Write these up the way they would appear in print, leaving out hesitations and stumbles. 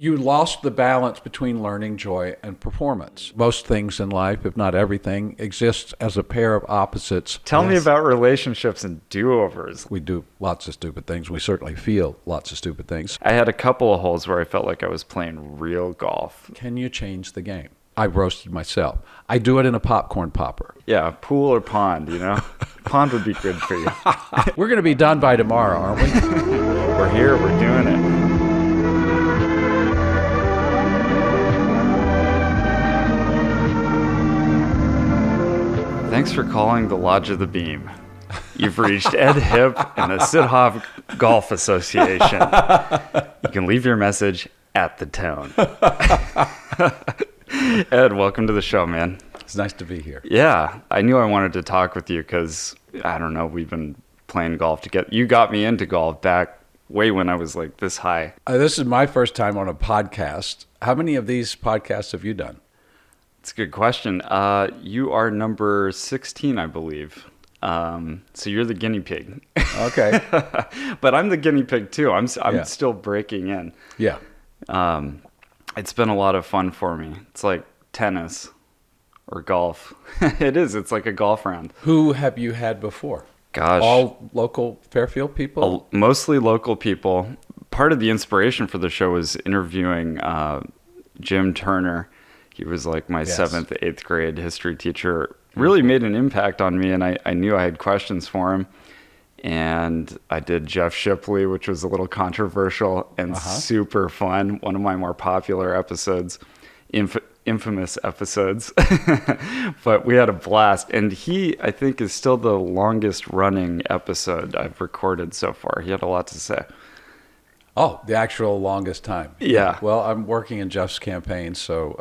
You lost the balance between learning, joy, and performance. Most things in life, if not everything, exists as a pair of opposites. Tell me about relationships and do-overs. We do lots of stupid things. We certainly feel lots of stupid things. I had a couple of holes where I felt like I was playing real golf. Can you change the game? I've roasted myself. I do it in a popcorn popper. Yeah, pool or pond, Pond would be good for you. We're going to be done by tomorrow, aren't we? We're here. We're doing it. Thanks for calling the Lodge of the Beam. You've reached Ed Hipp and the Sidhoff Golf Association. You can leave your message at the tone. Ed, welcome to the show, man. It's nice to be here. Yeah, I knew I wanted to talk with you because, I don't know, we've been playing golf together. You got me into golf back way when I was like this high. This is my first time on a podcast. How many of these podcasts have you done? It's a good question. You are number 16, I believe. So you're the guinea pig. Okay. But I'm the guinea pig too. I'm still breaking in. Yeah. It's been a lot of fun for me. It's like tennis or golf. It is. It's like a golf round. Who have you had before? Gosh. All local Fairfield people? Mostly local people. Part of the inspiration for the show was interviewing Jim Turner. He was like my 7th, 8th grade history teacher. Really made an impact on me, and I knew I had questions for him. And I did Jeff Shipley, which was a little controversial and super fun. One of my more popular episodes, infamous episodes. But we had a blast. And he, I think, is still the longest running episode I've recorded so far. He had a lot to say. Oh, the actual longest time. Yeah. Well, I'm working in Jeff's campaign, so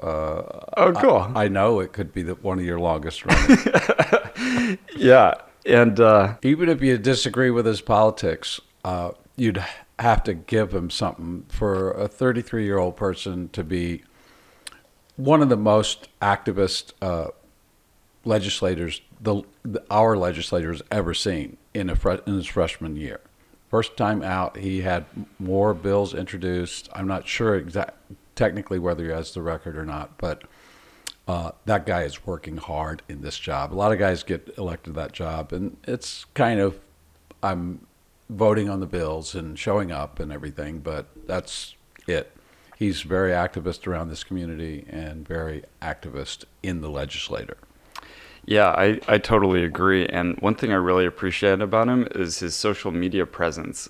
oh, cool. I know it could be one of your longest running. Yeah. And even if you disagree with his politics, you'd have to give him something. For a 33-year-old person to be one of the most activist legislators our legislators ever seen in his freshman year. First time out, he had more bills introduced. I'm not sure technically whether he has the record or not, but that guy is working hard in this job. A lot of guys get elected to that job, and it's kind of, I'm voting on the bills and showing up and everything, but that's it. He's very activist around this community and very activist in the legislature. Yeah, I totally agree. And one thing I really appreciate about him is his social media presence.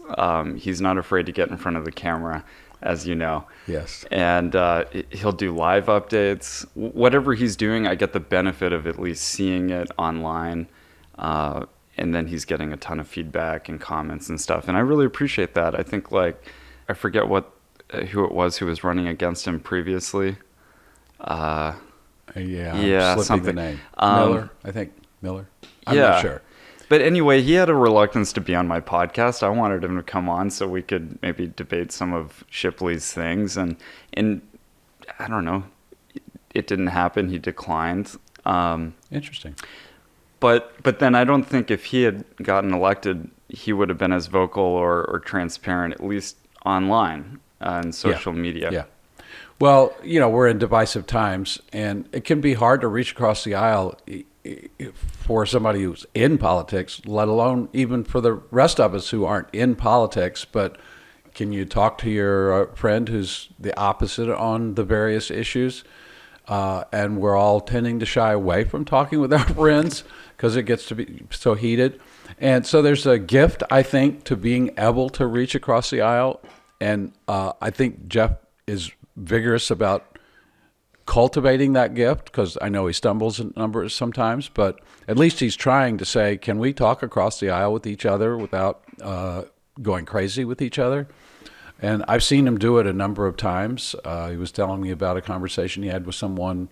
He's not afraid to get in front of the camera, as you know. Yes. And he'll do live updates. Whatever he's doing, I get the benefit of at least seeing it online. And then he's getting a ton of feedback and comments and stuff. And I really appreciate that. I think, I forget who it was who was running against him previously. Yeah, I'm slipping the name. Miller, I think. Miller? I'm not sure. But anyway, he had a reluctance to be on my podcast. I wanted him to come on so we could maybe debate some of Shipley's things. And I don't know, it didn't happen. He declined. Interesting. But then I don't think if he had gotten elected, he would have been as vocal or transparent, at least online and social media. Yeah. Well, we're in divisive times, and it can be hard to reach across the aisle for somebody who's in politics, let alone even for the rest of us who aren't in politics. But can you talk to your friend who's the opposite on the various issues? And we're all tending to shy away from talking with our friends because it gets to be so heated. And so there's a gift, I think, to being able to reach across the aisle. And I think Jeff is vigorous about cultivating that gift, because I know he stumbles in numbers sometimes, but at least he's trying to say, can we talk across the aisle with each other without going crazy with each other? And I've seen him do it a number of times. He was telling me about a conversation he had with someone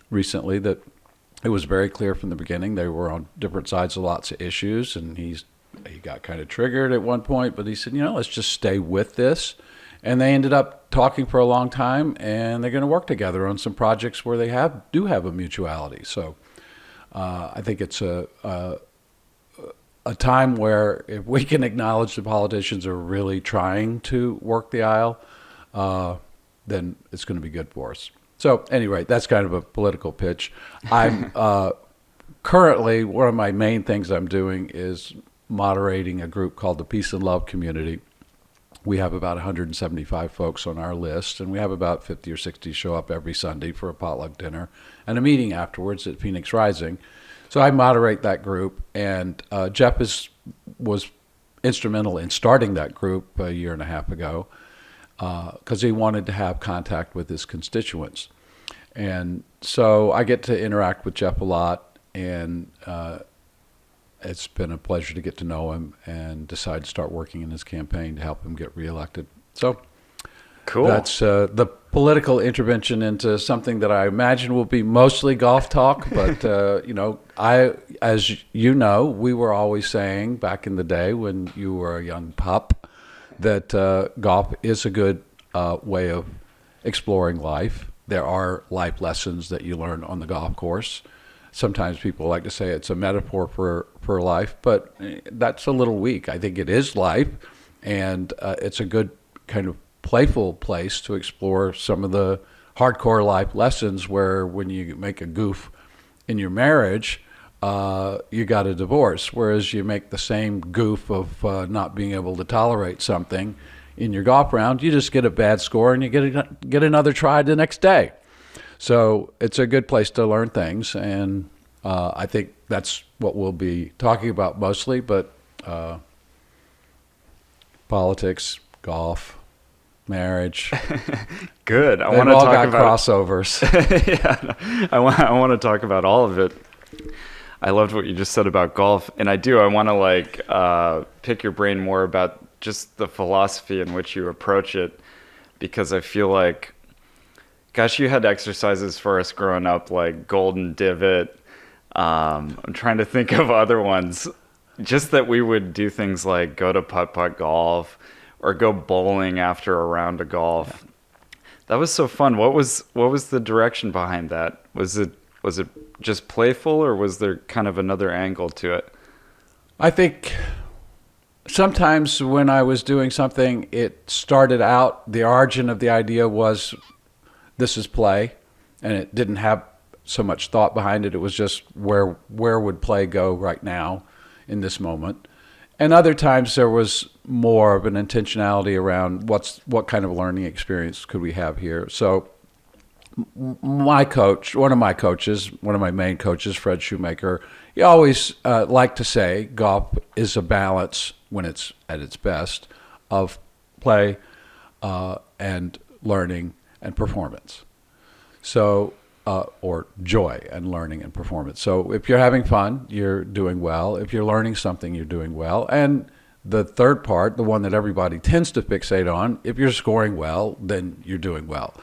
recently that it was very clear from the beginning they were on different sides of lots of issues, and he got kind of triggered at one point, but he said, let's just stay with this. And they ended up talking for a long time, and they're going to work together on some projects where they do have a mutuality. So I think it's a time where if we can acknowledge the politicians are really trying to work the aisle, then it's going to be good for us. So anyway, that's kind of a political pitch. I'm currently, one of my main things I'm doing is moderating a group called the Peace and Love Community. We have about 175 folks on our list, and we have about 50 or 60 show up every Sunday for a potluck dinner and a meeting afterwards at Phoenix Rising. So I moderate that group, and Jeff was instrumental in starting that group a year and a half ago because he wanted to have contact with his constituents. And so I get to interact with Jeff a lot, and it's been a pleasure to get to know him and decide to start working in his campaign to help him get reelected. So cool. That's the political intervention into something that I imagine will be mostly golf talk. But, as you know, we were always saying back in the day when you were a young pup that golf is a good way of exploring life. There are life lessons that you learn on the golf course. Sometimes people like to say it's a metaphor for life, but that's a little weak. I think it is life, and it's a good kind of playful place to explore some of the hardcore life lessons where when you make a goof in your marriage, you got a divorce, whereas you make the same goof of not being able to tolerate something in your golf round, you just get a bad score and you get another try the next day. So it's a good place to learn things, and I think that's what we'll be talking about mostly, but politics, golf, marriage. Good. I want to talk about crossovers. Yeah, I want to talk about all of it. I loved what you just said about golf, and I want to pick your brain more about just the philosophy in which you approach it, because I feel like, gosh, you had exercises for us growing up like Golden Divot. I'm trying to think of other ones. Just that we would do things like go to putt-putt golf or go bowling after a round of golf. Yeah. That was so fun. What was the direction behind that? Was it just playful, or was there kind of another angle to it? I think sometimes when I was doing something, it started out, the origin of the idea was this is play, and it didn't have so much thought behind it. It was just where would play go right now in this moment. And other times there was more of an intentionality around what kind of learning experience could we have here. So my coach, one of my main coaches, Fred Shoemaker, he always liked to say golf is a balance when it's at its best of play and learning and performance. So, or joy and learning and performance. So if you're having fun, you're doing well. If you're learning something, you're doing well. And the third part, the one that everybody tends to fixate on, if you're scoring well, then you're doing well.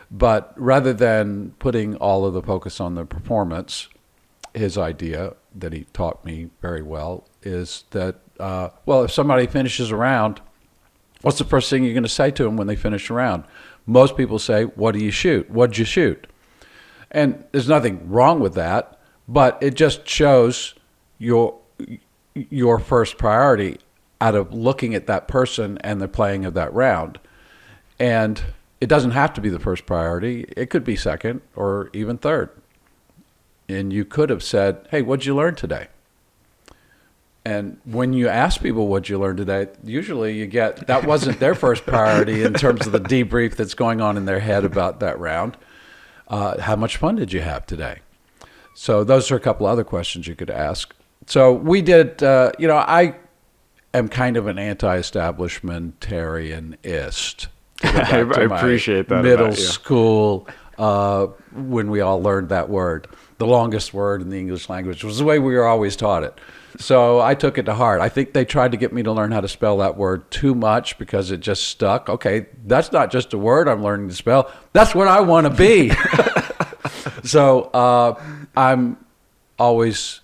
But rather than putting all of the focus on the performance, his idea that he taught me very well is that, if somebody finishes a round, what's the first thing you're going to say to them when they finish a round? Most people say, what do you shoot? What'd you shoot? And there's nothing wrong with that, but it just shows your first priority out of looking at that person and the playing of that round. And it doesn't have to be the first priority. It could be second or even third. And you could have said, hey, what'd you learn today? And when you ask people what'd you learn today, usually you get, that wasn't their first priority in terms of the debrief that's going on in their head about that round. How much fun did you have today? So those are a couple other questions you could ask. So we did, I am kind of an anti-establishmentarianist. I appreciate that. Middle school, when we all learned that word, the longest word in the English language, was the way we were always taught it. So I took it to heart. I think they tried to get me to learn how to spell that word too much because it just stuck. Okay, that's not just a word I'm learning to spell. That's what I want to be. So I'm always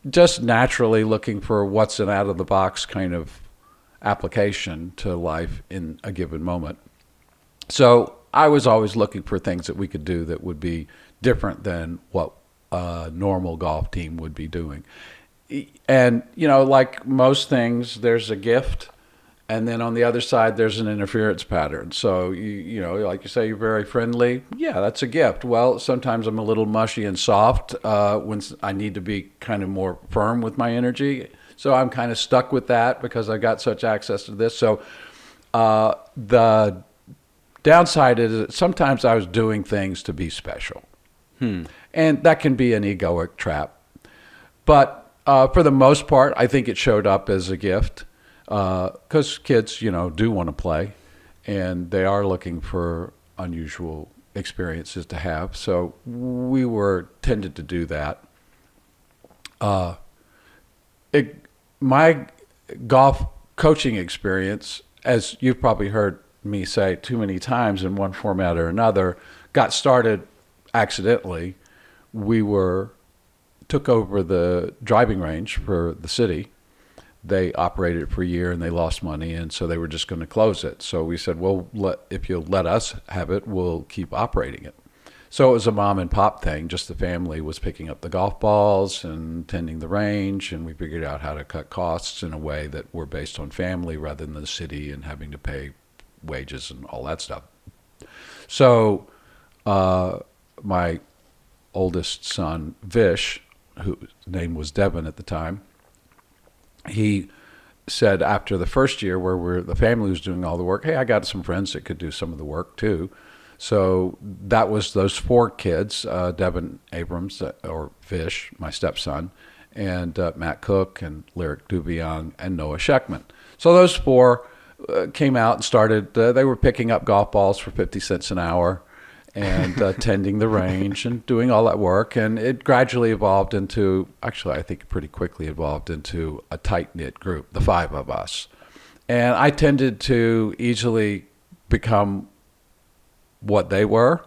just naturally looking for what's an out-of-the-box kind of application to life in a given moment. So I was always looking for things that we could do that would be different than what a normal golf team would be doing. And, like most things, there's a gift And then on the other side, there's an interference pattern. So, you know, like you say, you're very friendly. Yeah, that's a gift. Well, sometimes I'm a little mushy and soft when I need to be kind of more firm with my energy. So I'm kind of stuck with that because I got such access to this. So the downside is that sometimes I was doing things to be special. And that can be an egoic trap. But for the most part, I think it showed up as a gift. Because kids, you know, do want to play, and they are looking for unusual experiences to have. So we were tended to do that. My golf coaching experience, as you've probably heard me say too many times in one format or another, got started accidentally. We took over the driving range for the city. They operated it for a year and they lost money, and so they were just going to close it. So we said, well, if you'll let us have it, we'll keep operating it. So it was a mom and pop thing. Just the family was picking up the golf balls and tending the range, and we figured out how to cut costs in a way that were based on family rather than the city and having to pay wages and all that stuff. So my oldest son, Vish, whose name was Devin at the time, he said after the first year where the family was doing all the work, hey, I got some friends that could do some of the work too. So that was those 4 kids, Devin Abrams, or Vish, my stepson, and Matt Cook and Lyric Dubiang and Noah Sheckman. So those 4 came out and started, they were picking up golf balls for 50 cents an hour and tending the range and doing all that work. And it gradually evolved into, actually, I think pretty quickly evolved into a tight-knit group, the 5 of us. And I tended to easily become what they were,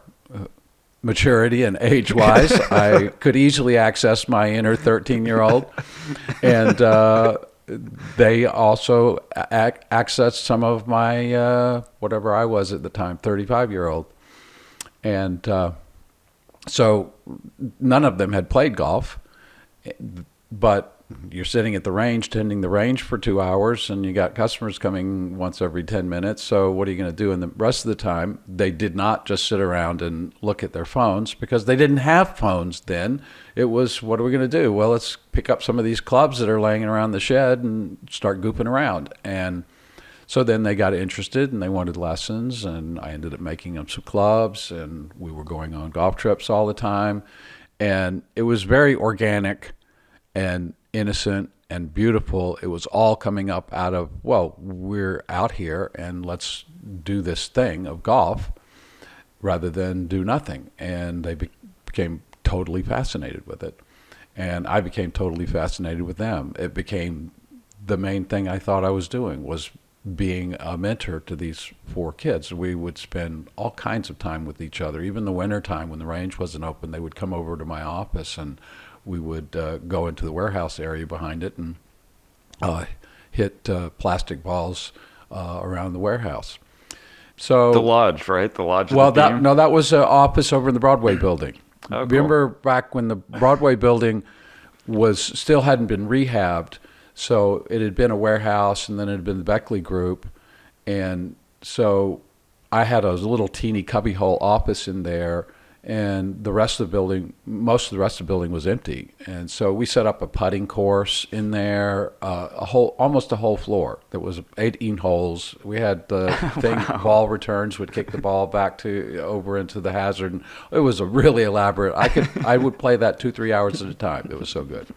maturity and age-wise. I could easily access my inner 13-year-old. And they also accessed some of my, whatever I was at the time, 35-year-old. And so none of them had played golf, but you're sitting at the range, tending the range for 2 hours, and you got customers coming once every 10 minutes. So what are you going to do? And the rest of the time, they did not just sit around and look at their phones because they didn't have phones then. It was, what are we going to do? Well, let's pick up some of these clubs that are laying around the shed and start goofing around. And so then they got interested and they wanted lessons, and I ended up making them some clubs, and we were going on golf trips all the time. And it was very organic and innocent and beautiful. It was all coming up out of, well, we're out here and let's do this thing of golf rather than do nothing. And they became totally fascinated with it. And I became totally fascinated with them. It became the main thing I thought I was doing was being a mentor to these 4 kids. We would spend all kinds of time with each other. Even the winter time when the range wasn't open, they would come over to my office and we would go into the warehouse area behind it and hit plastic balls around the warehouse. So the lodge, right? The lodge. Well, that was an office over in the Broadway building. Oh, cool. Remember back when the Broadway building still hadn't been rehabbed. So it had been a warehouse, and then it had been the Beckley Group. And so I had a little teeny cubbyhole office in there, and the rest of the building, most of the rest of the building was empty. And so we set up a putting course in there, almost a whole floor. There was 18 holes. We had the thing, ball returns would kick the ball back over into the hazard. And it was a really elaborate. I would play that 2-3 hours at a time. It was so good.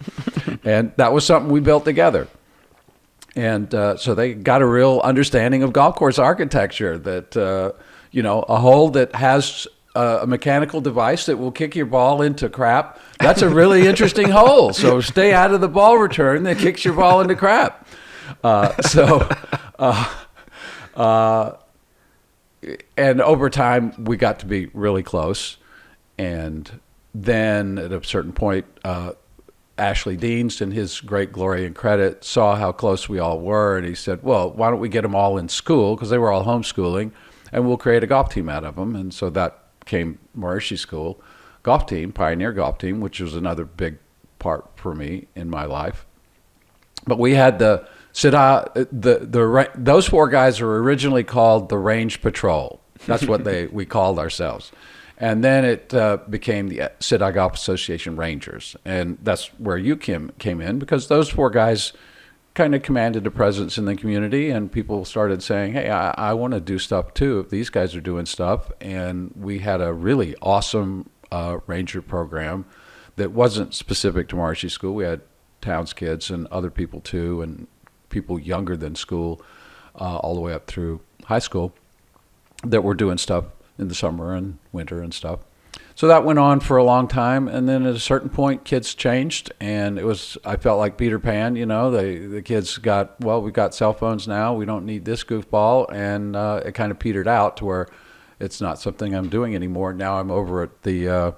And that was something we built together. And so they got a real understanding of golf course architecture, that, a hole that has a mechanical device that will kick your ball into crap. That's a really interesting hole. So stay out of the ball return that kicks your ball into crap. And over time, we got to be really close. And then at a certain point, Ashley Deans, in his great glory and credit, saw how close we all were. And he said, well, why don't we get them all in school? Because they were all homeschooling. And we'll create a golf team out of them. And so that came Maharishi School golf team, Pioneer Golf Team, which was another big part for me in my life. But we had the Those four guys were originally called the Range Patrol. That's what we called ourselves. And then it became the Siddha Golf Association Rangers. And that's where you came in, because those four guys kind of commanded a presence in the community, and people started saying, hey, I want to do stuff too if these guys are doing stuff. And we had a really awesome Ranger program that wasn't specific to Maharishi School. We had Towns kids and other people too, and people younger than school, all the way up through high school, that were doing stuff in the summer and winter and stuff. So that went on for a long time, and then at a certain point, kids changed, and I felt like Peter Pan, the kids we've got cell phones now, we don't need this goofball, and it kind of petered out to where it's not something I'm doing anymore. Now I'm over at the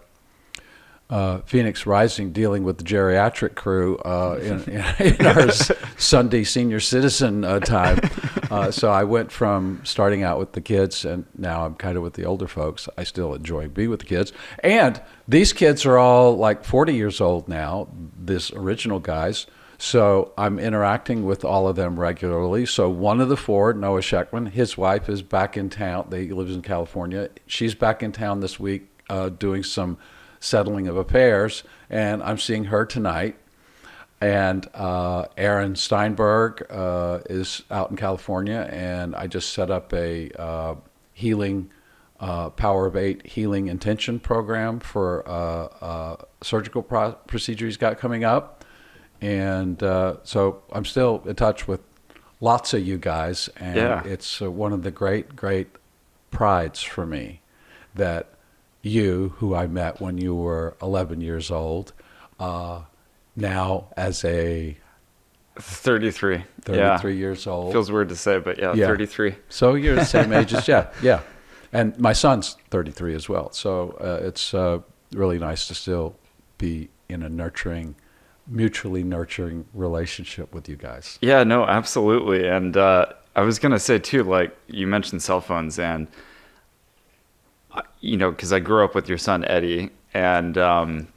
Phoenix Rising dealing with the geriatric crew in our Sunday senior citizen time. So I went from starting out with the kids, and now I'm kind of with the older folks. I still enjoy being with the kids. And these kids are all like 40 years old now, this original guys. So I'm interacting with all of them regularly. So one of the four, Noah Sheckman, his wife is back in town. He lives in California. She's back in town this week doing some settling of affairs, and I'm seeing her tonight. And Aaron Steinberg is out in California, and I just set up a healing, Power of 8 healing intention program for a surgical procedure he's got coming up. And so I'm still in touch with lots of you guys, and it's one of the great, great prides for me that you, who I met when you were 11 years old, now as a 33 years old. Feels weird to say, but yeah. 33. So you're the same age as yeah. And my son's 33 as well. So it's really nice to still be in a mutually nurturing relationship with you guys. Yeah, no, absolutely. And I was going to say too, like you mentioned cell phones, and because I grew up with your son, Eddie, and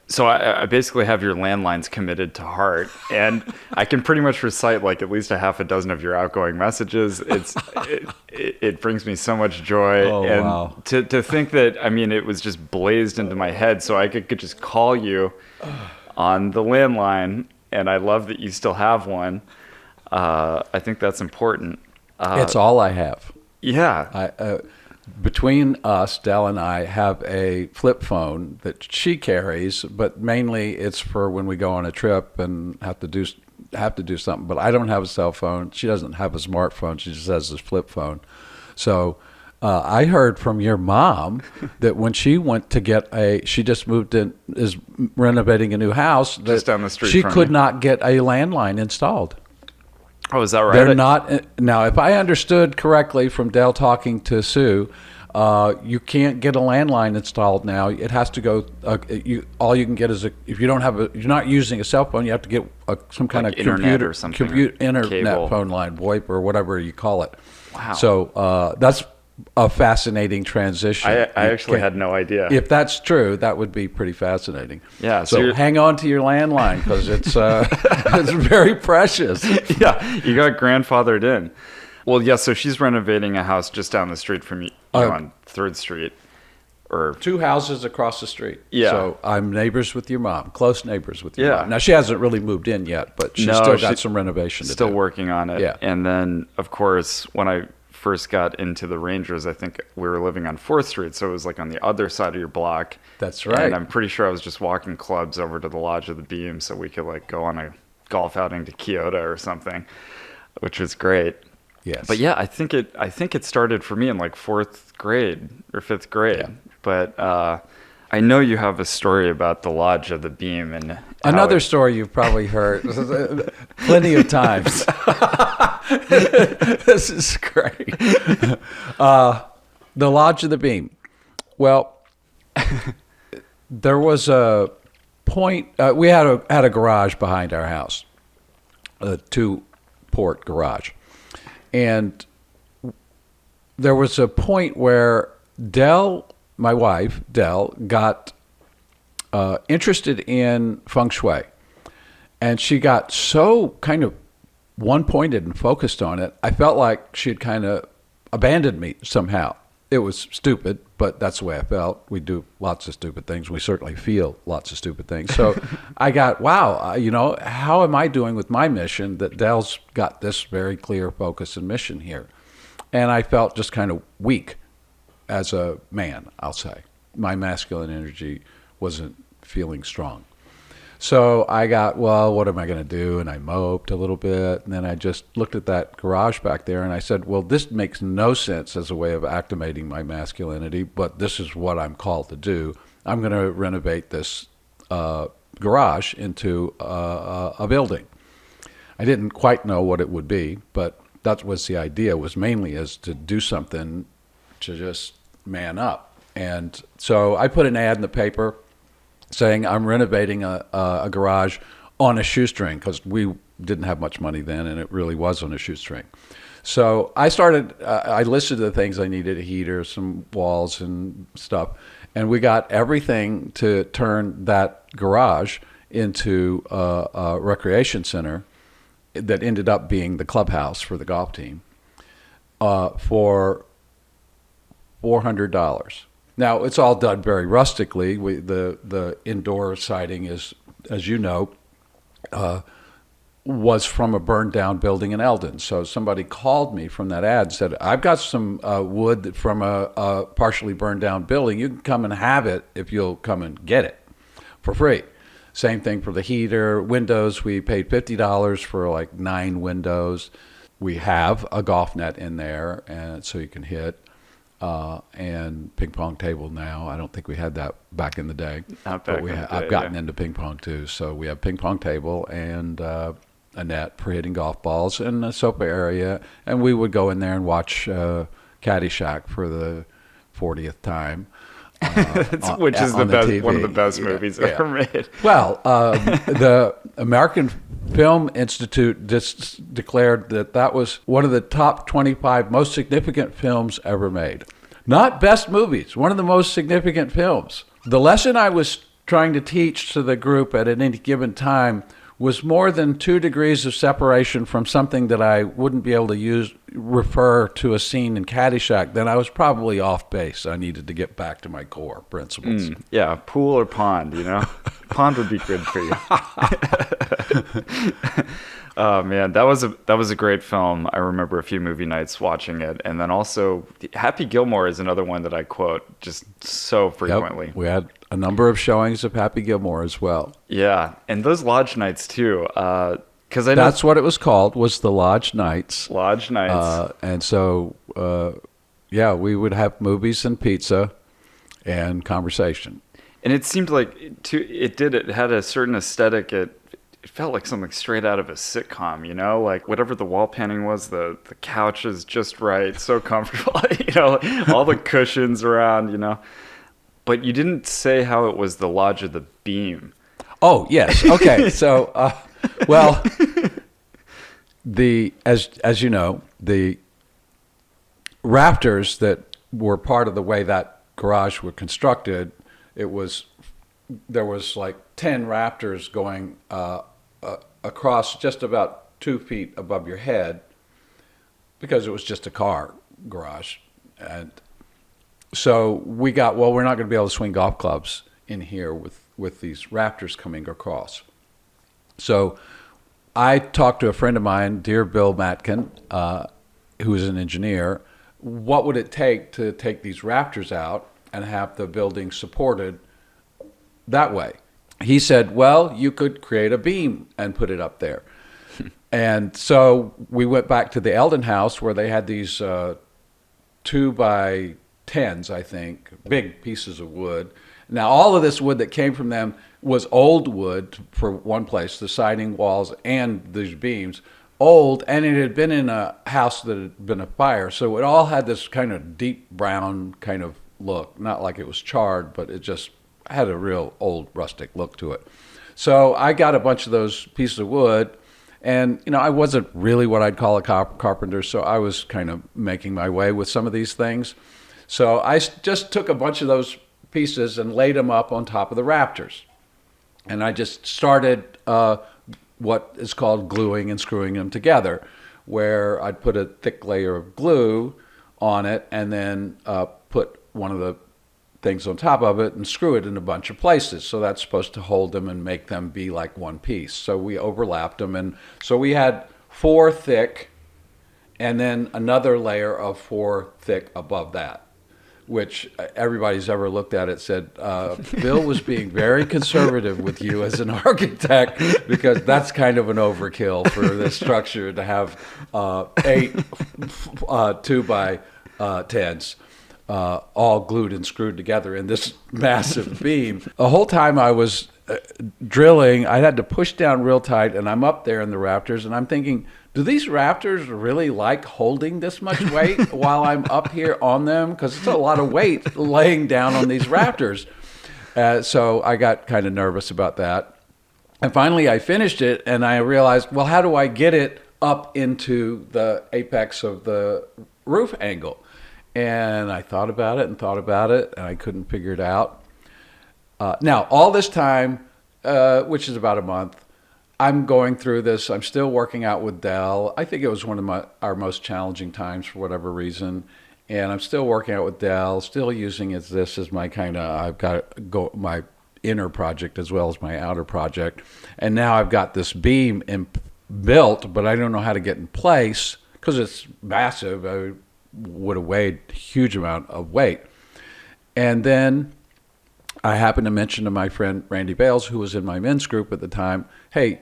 so I basically have your landlines committed to heart, and I can pretty much recite like at least a half a dozen of your outgoing messages. It brings me so much joy. Oh, and wow. to think that, it was just blazed into my head, so I could just call you on the landline, and I love that you still have one. I think that's important. It's all I have. Yeah. Between us, Dell and I have a flip phone that she carries, but mainly it's for when we go on a trip and have to do something. But I don't have a cell phone. She doesn't have a smartphone. She just has this flip phone. So I heard from your mom that when she went to she just moved in, is renovating a new house. Just down the street she from could you. not get a landline installed. Oh, is that right? They're not. Now, if I understood correctly from Dell talking to Sue, you can't get a landline installed now. It has to go. All you can get is if you don't have you're not using a cell phone, you have to get some kind of internet or something, internet cable. phone line, VoIP or whatever you call it. Wow. So that's a fascinating transition. I actually had no idea. If that's true, that would be pretty fascinating. Yeah. So hang on to your landline, because it's it's very precious. Yeah, you got grandfathered in. Well, yeah. So she's renovating a house just down the street from you on 3rd Street, or 2 houses across the street. Yeah. So I'm neighbors with your mom, close neighbors with your Yeah. mom. Now she hasn't really moved in yet, but she's still got some renovation to do. Still working on it. Yeah. And then, of course, when I first got into the Rangers, I think we were living on 4th Street, so it was like on the other side of your block. That's right. And I'm pretty sure I was just walking clubs over to the Lodge of the Beam so we could like go on a golf outing to Kyoto or something, which was great. Yes. But yeah, I think it started for me in like 4th grade or 5th grade. Yeah. But I know you have a story about the Lodge of the Beam and another story you've probably heard plenty of times. This is great. The Lodge of the Beam. Well, there was a point. We had a garage behind our house, a 2-port garage, and there was a point where my wife, Dell, got interested in feng shui. And she got so kind of one-pointed and focused on it, I felt like she'd kind of abandoned me somehow. It was stupid, but that's the way I felt. We do lots of stupid things. We certainly feel lots of stupid things. So I got, wow, how am I doing with my mission that Dell's got this very clear focus and mission here? And I felt just kind of weak as a man, I'll say. My masculine energy wasn't feeling strong. So I got, well, what am I going to do? And I moped a little bit. And then I just looked at that garage back there and I said, well, this makes no sense as a way of acclimating my masculinity, but this is what I'm called to do. I'm going to renovate this garage into a building. I didn't quite know what it would be, but that was the idea, was mainly as to do something to just man up. And so I put an ad in the paper saying I'm renovating a garage on a shoestring, because we didn't have much money then, and it really was on a shoestring. So I listed the things I needed: a heater, some walls and stuff, and we got everything to turn that garage into a recreation center that ended up being the clubhouse for the golf team for $400. Now, it's all done very rustically. The indoor siding is, as you know, was from a burned down building in Eldon. So somebody called me from that ad and said, I've got some wood from a partially burned down building. You can come and have it if you'll come and get it for free. Same thing for the heater. Windows, we paid $50 for like 9 windows. We have a golf net in there, and so you can hit. And ping pong table now. I don't think we had that back in the day. I've gotten into ping pong too. So we have ping pong table and a net for hitting golf balls and a sofa area. And we would go in there and watch Caddyshack for the 40th time. Which is one of the best movies ever made. Well, the American Film Institute just declared that was one of the top 25 most significant films ever made. Not best movies, one of the most significant films. The lesson I was trying to teach to the group at any given time was more than 2 degrees of separation from something that I wouldn't be able to refer to a scene in Caddyshack. Then I was probably off base. I needed to get back to my core principles. Yeah, pool or pond, Pond would be good for you. Oh man, that was a great film. I remember a few movie nights watching it, and then also Happy Gilmore is another one that I quote just so frequently. Yep. We had a number of showings of Happy Gilmore as well. Yeah, and those lodge nights too. Because I know that's what it was called, was the Lodge Nights. Lodge Nights. And so, we would have movies and pizza and conversation. And it seemed like it had a certain aesthetic. It felt like something straight out of a sitcom, like whatever the wall panning was, the couch is just right, so comfortable, all the cushions around, But you didn't say how it was the Lodge of the Beam. Oh, yes. Okay. So, as you know, the rafters that were part of the way that garage was constructed, there was like 10 rafters going across just about 2 feet above your head, because it was just a car garage. And so we're not going to be able to swing golf clubs in here with these rafters coming across. So I talked to a friend of mine, dear Bill Matkin, who is an engineer. What would it take to take these rafters out and have the building supported that way? He said, well, you could create a beam and put it up there. And so we went back to the Eldon house, where they had these 2 by 10s, I think, big pieces of wood. Now, all of this wood that came from them was old wood for one place, the siding, walls, and these beams, old, and it had been in a house that had been a fire. So it all had this kind of deep brown kind of look, not like it was charred, but it just had a real old rustic look to it. So I got a bunch of those pieces of wood, and I wasn't really what I'd call a carpenter, so I was kind of making my way with some of these things. So I just took a bunch of those pieces and laid them up on top of the rafters. And I just started what is called gluing and screwing them together, where I'd put a thick layer of glue on it and then put one of the things on top of it and screw it in a bunch of places. So that's supposed to hold them and make them be like one piece. So we overlapped them. And so we had 4 thick and then another layer of 4 thick above that, which everybody's ever looked at it said, Bill was being very conservative with you as an architect, because that's kind of an overkill for this structure to have 8 2x10s all glued and screwed together in this massive beam. The whole time I was drilling, I had to push down real tight, and I'm up there in the rafters, and I'm thinking, do these rafters really like holding this much weight while I'm up here on them? Because it's a lot of weight laying down on these rafters. So I got kind of nervous about that. And finally I finished it, and I realized, well, how do I get it up into the apex of the roof angle? And I thought about it, and I couldn't figure it out. Now, all this time, which is about a month, I'm going through this. I'm still working out with Dell. I think it was one of our most challenging times for whatever reason. And I'm still working out with Dell, still using this as my kind of, I've got my inner project as well as my outer project. And now I've got this beam built, but I don't know how to get in place because it's massive. I would have weighed a huge amount of weight. And then I happened to mention to my friend Randy Bales, who was in my men's group at the time, hey,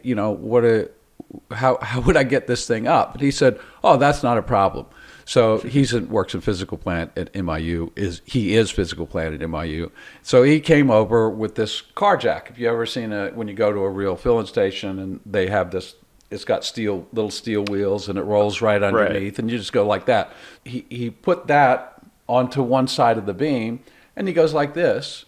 how would I get this thing up? And he said, oh, that's not a problem. So works in physical plant at MIU. He is physical plant at MIU. So he came over with this car jack. If you ever seen when you go to a real filling station and they have this, it's got little steel wheels and it rolls right underneath, and you just go like that. He put that onto one side of the beam, and he goes like this,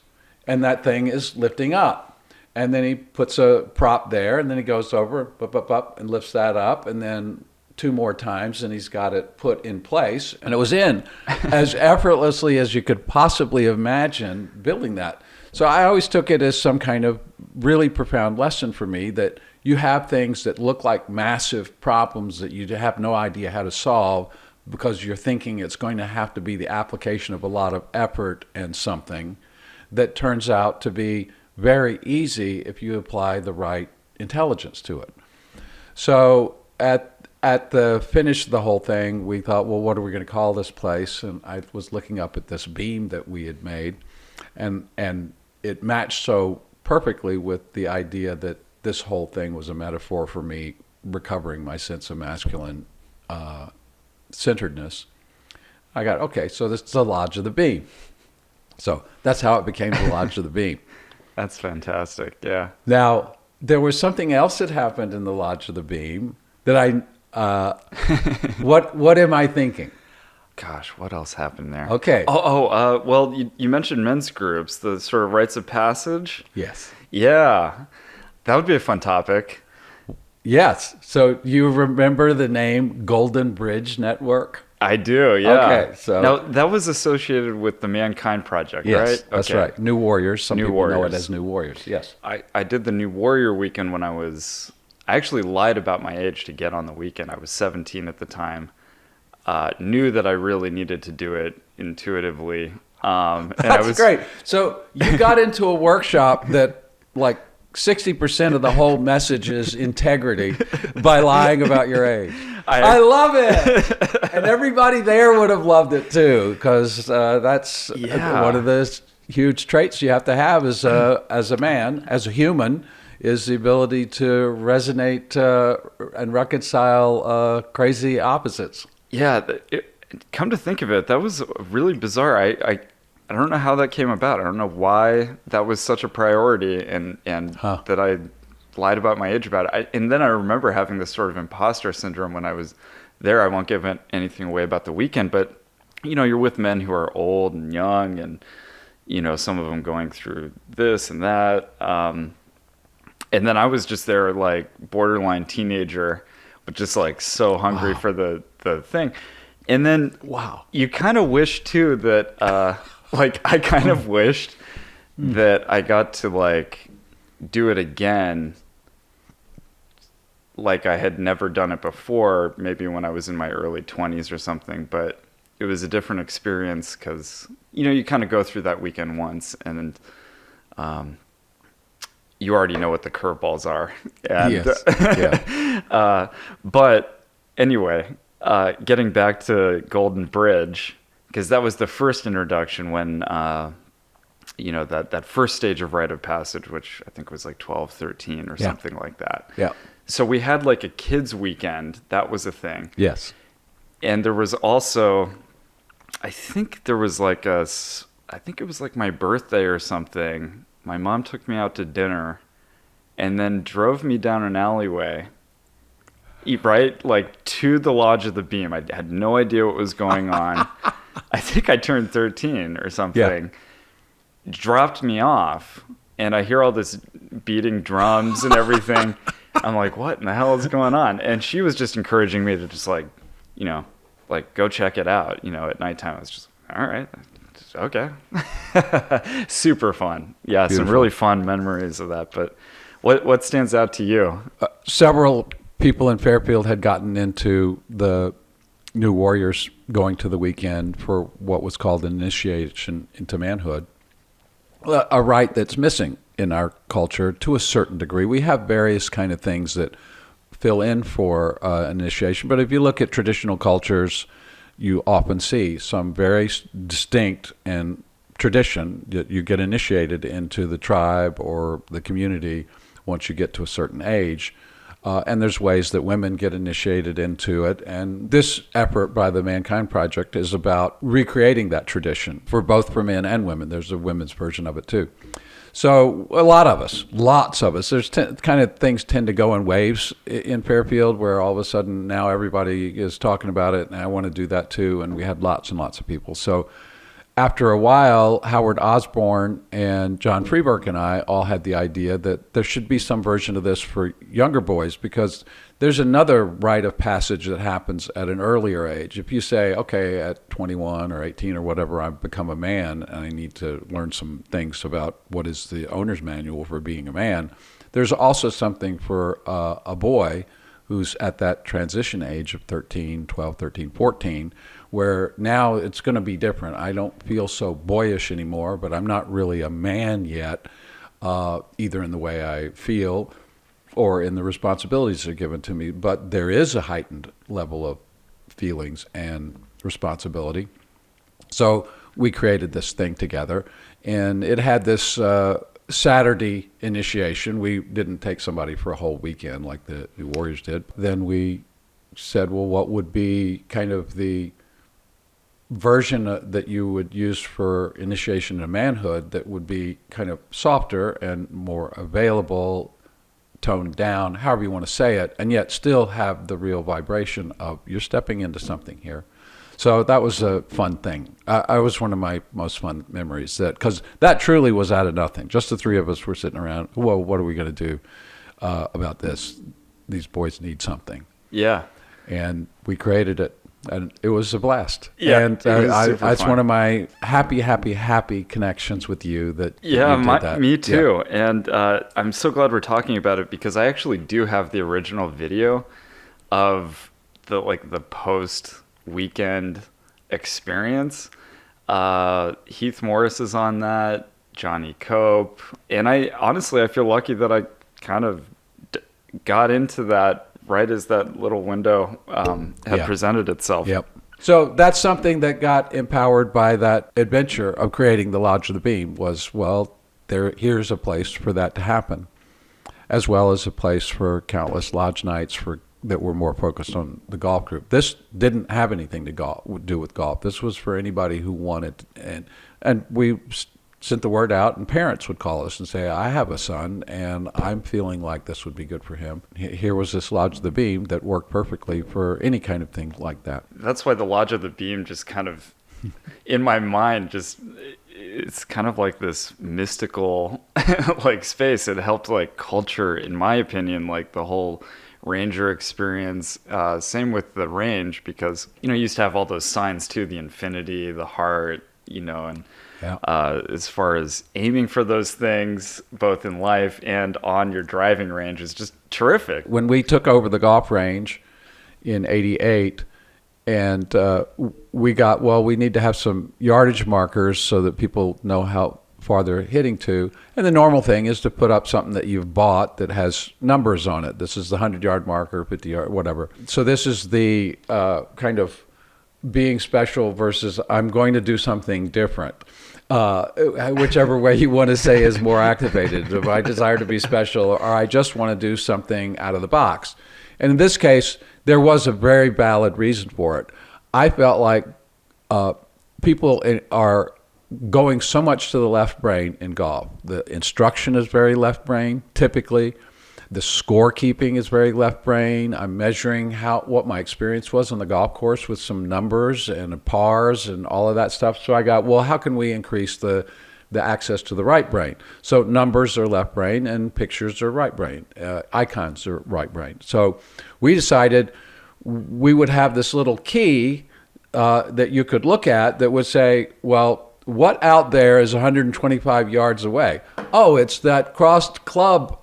and that thing is lifting up. And then he puts a prop there, and then he goes over, up, and lifts that up, and then 2 more times, and he's got it put in place. And it was in as effortlessly as you could possibly imagine building that. So I always took it as some kind of really profound lesson for me, that you have things that look like massive problems that you have no idea how to solve, because you're thinking it's going to have to be the application of a lot of effort and something that turns out to be very easy if you apply the right intelligence to it. So at the finish of the whole thing, we thought, well, what are we going to call this place? And I was looking up at this beam that we had made, and it matched so perfectly with the idea that this whole thing was a metaphor for me recovering my sense of masculine centeredness. I got, okay, so this is the Lodge of the Beam. So that's how it became the Lodge of the Beam. That's fantastic. Yeah. Now, there was something else that happened in the Lodge of the Beam that what am I thinking? Gosh, what else happened there? Okay. Well, you mentioned men's groups, the sort of rites of passage. Yes. Yeah. That would be a fun topic. Yes. So you remember the name Golden Bridge Network? I do, yeah. Okay, so now that was associated with the Mankind Project, yes, right? That's right. New Warriors. Some people know it as New Warriors. Yes. I did the New Warrior weekend when I actually lied about my age to get on the weekend. I was 17 at the time. Knew that I really needed to do it intuitively. And That's great. So you got into a workshop that like 60% of the whole message is integrity by lying about your age. I love it. And everybody there would have loved it too, because that's one of the huge traits you have to have as a man, as a human, is the ability to resonate and reconcile crazy opposites. Yeah, come to think of it, that was really bizarre. I don't know how that came about. I don't know why that was such a priority, and that I lied about my age about it. And then I remember having this sort of imposter syndrome when I was there. I won't give anything away about the weekend, but you're with men who are old and young, and some of them going through this and that. And then I was just there like borderline teenager, but just like so hungry for the thing. And then you kind of wish too that I kind of wished that I got to like do it again like I had never done it before, maybe when I was in my early 20s or something, but it was a different experience because, you kind of go through that weekend once and you already know what the curveballs are. And, Yes. Yeah. but anyway, getting back to Golden Bridge, because that was the first introduction when, that first stage of rite of passage, which I think was like 12, 13 or something like that. Yeah. So we had like a kids weekend. That was a thing. Yes. And there was also, I think it was like my birthday or something. My mom took me out to dinner and then drove me down an alleyway, right? Like to the Lodge of the Beam. I had no idea what was going on. I think I turned 13 or something. Yeah. Dropped me off and I hear all this beating drums and everything. I'm like, what in the hell is going on? And she was just encouraging me to just like go check it out, at nighttime. I was just, all right, okay. Super fun. Yeah. Beautiful. Some really fond memories of that. But what stands out to you? Several people in Fairfield had gotten into the new warriors going to the weekend for what was called an initiation into manhood, a rite that's missing in our culture to a certain degree. We have various kind of things that fill in for initiation, but if you look at traditional cultures, you often see some very distinct and tradition that you get initiated into the tribe or the community once you get to a certain age. And there's ways that women get initiated into it. And this effort by the Mankind Project is about recreating that tradition for men and women. There's a women's version of it too. So lots of us, there's kind of things tend to go in waves in Fairfield where all of a sudden now everybody is talking about it and I want to do that too. And we had lots and lots of people. So after a while, Howard Osborne and John Freeburg and I all had the idea that there should be some version of this for younger boys because there's another rite of passage that happens at an earlier age. If you say, okay, at 21 or 18 or whatever, I've become a man and I need to learn some things about what is the owner's manual for being a man, there's also something for a boy who's at that transition age of 13, 12, 13, 14, where now it's going to be different. I don't feel so boyish anymore, but I'm not really a man yet, either in the way I feel or in the responsibilities that are given to me. But there is a heightened level of feelings and responsibility. So we created this thing together, and it had this Saturday initiation. We didn't take somebody for a whole weekend like the Warriors did. Then we said, well, what would be kind of the version that you would use for initiation into manhood that would be kind of softer and more available, toned down, however you want to say it, and yet still have the real vibration of you're stepping into something here. So that was a fun thing. I was one of my most fun memories because that truly was out of nothing. Just the three of us were sitting around, whoa, what are we going to do about this? These boys need something. Yeah. And we created it. And it was a blast. Yeah, and it's one of my happy connections with you that you did that. Me too. Yeah. And I'm so glad we're talking about it because I actually do have the original video of the post weekend experience. Heath Morris is on that, Johnny Cope, and I feel lucky that I kind of got into that right as that little window had presented itself. Yep. So that's something that got empowered by that adventure of creating the Lodge of the Beam was, here's a place for that to happen, as well as a place for countless lodge nights that were more focused on the golf group. This didn't have anything to do with golf. This was for anybody who wanted, and we sent the word out, and parents would call us and say, I have a son, and I'm feeling like this would be good for him. Here was this Lodge of the Beam that worked perfectly for any kind of thing like that. That's why the Lodge of the Beam just kind of, in my mind, it's kind of like this mystical space. It helped culture, in my opinion, the whole Ranger experience. Same with the range, because, you used to have all those signs too, the infinity, the heart, and as far as aiming for those things, both in life and on your driving range, is just terrific. When we took over the golf range in '88, and we need to have some yardage markers so that people know how far they're hitting to. And the normal thing is to put up something that you've bought that has numbers on it. This is the 100-yard marker, 50-yard, whatever. So this is the kind of being special versus I'm going to do something different. Whichever way you want to say is more activated. If I desire to be special, or I just want to do something out of the box. And in this case, there was a very valid reason for it. I felt like people are going so much to the left brain in golf. The instruction is very left brain, typically. The scorekeeping is very left brain. I'm measuring what my experience was on the golf course with some numbers and pars and all of that stuff. So I got, how can we increase the access to the right brain? So numbers are left brain and pictures are right brain. Icons are right brain. So we decided we would have this little key that you could look at that would say, what out there is 125 yards away? Oh, it's that crossed club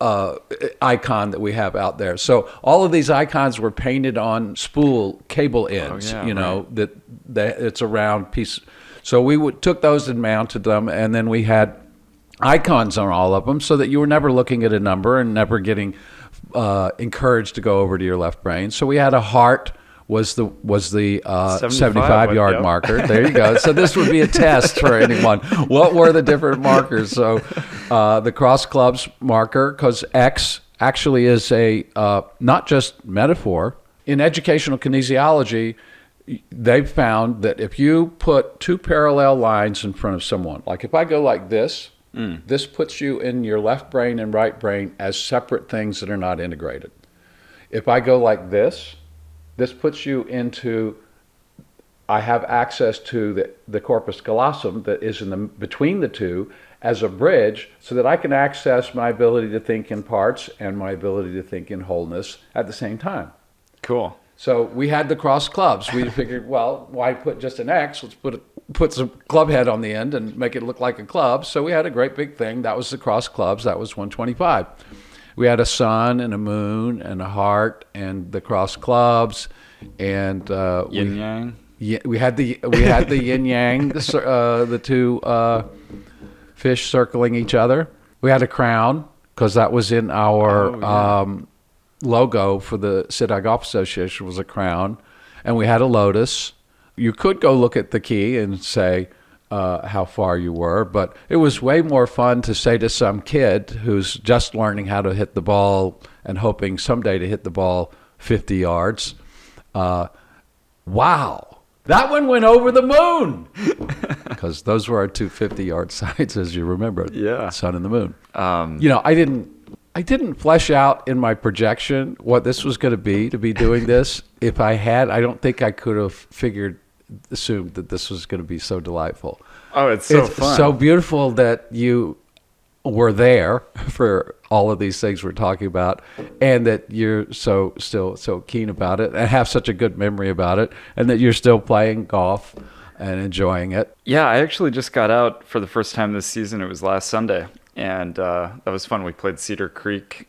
icon that we have out there. So all of these icons were painted on spool cable ends, that it's a round piece. So we took those and mounted them, and then we had icons on all of them so that you were never looking at a number and never getting encouraged to go over to your left brain. So we had a heart was the 75-yard marker. There you go. So this would be a test for anyone. What were the different markers? So the cross clubs marker, because X actually is a not just metaphor. In educational kinesiology, they've found that if you put two parallel lines in front of someone, like if I go like this, this puts you in your left brain and right brain as separate things that are not integrated. If I go like this puts you into, I have access to the corpus callosum that is between the two as a bridge so that I can access my ability to think in parts and my ability to think in wholeness at the same time. Cool. So we had the cross clubs. We figured, why put just an X? Let's put some club head on the end and make it look like a club. So we had a great big thing. That was the cross clubs. That was 125. We had a sun and a moon and a heart and the cross clubs and yin yang. Yeah, we had the yin yang, the two fish circling each other. We had a crown because that was in our logo for the Sydney Golf Association was a crown, and we had a lotus. You could go look at the key and say how far you were, but it was way more fun to say to some kid who's just learning how to hit the ball and hoping someday to hit the ball 50 yards, wow, that one went over the moon, because those were our two 50-yard sides, as you remember. Yeah, sun and the moon. I didn't flesh out in my projection what this was going to be doing this. If I had, I don't think I could have assumed that this was going to be so delightful. Oh, it's so fun. So beautiful that you were there for all of these things we're talking about, and that you're still so keen about it and have such a good memory about it, and that you're still playing golf and enjoying it. Yeah, I actually just got out for the first time this season. It was last Sunday, and that was fun. We played Cedar Creek,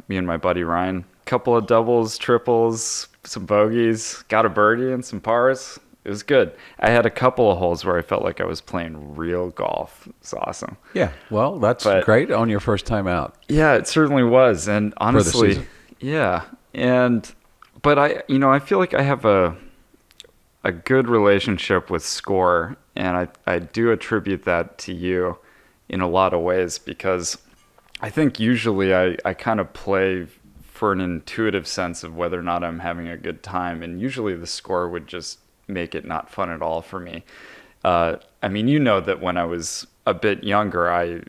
me and my buddy Ryan. A couple of doubles, triples, some bogeys, got a birdie and some pars. It was good. I had a couple of holes where I felt like I was playing real golf. It's awesome. Yeah, well, that's great on your first time out. Yeah, it certainly was. And honestly, yeah. But I feel like I have a good relationship with score, and I do attribute that to you in a lot of ways, because I think usually I kind of play for an intuitive sense of whether or not I'm having a good time, and usually the score would just make it not fun at all for me. I mean, that when I was a bit younger,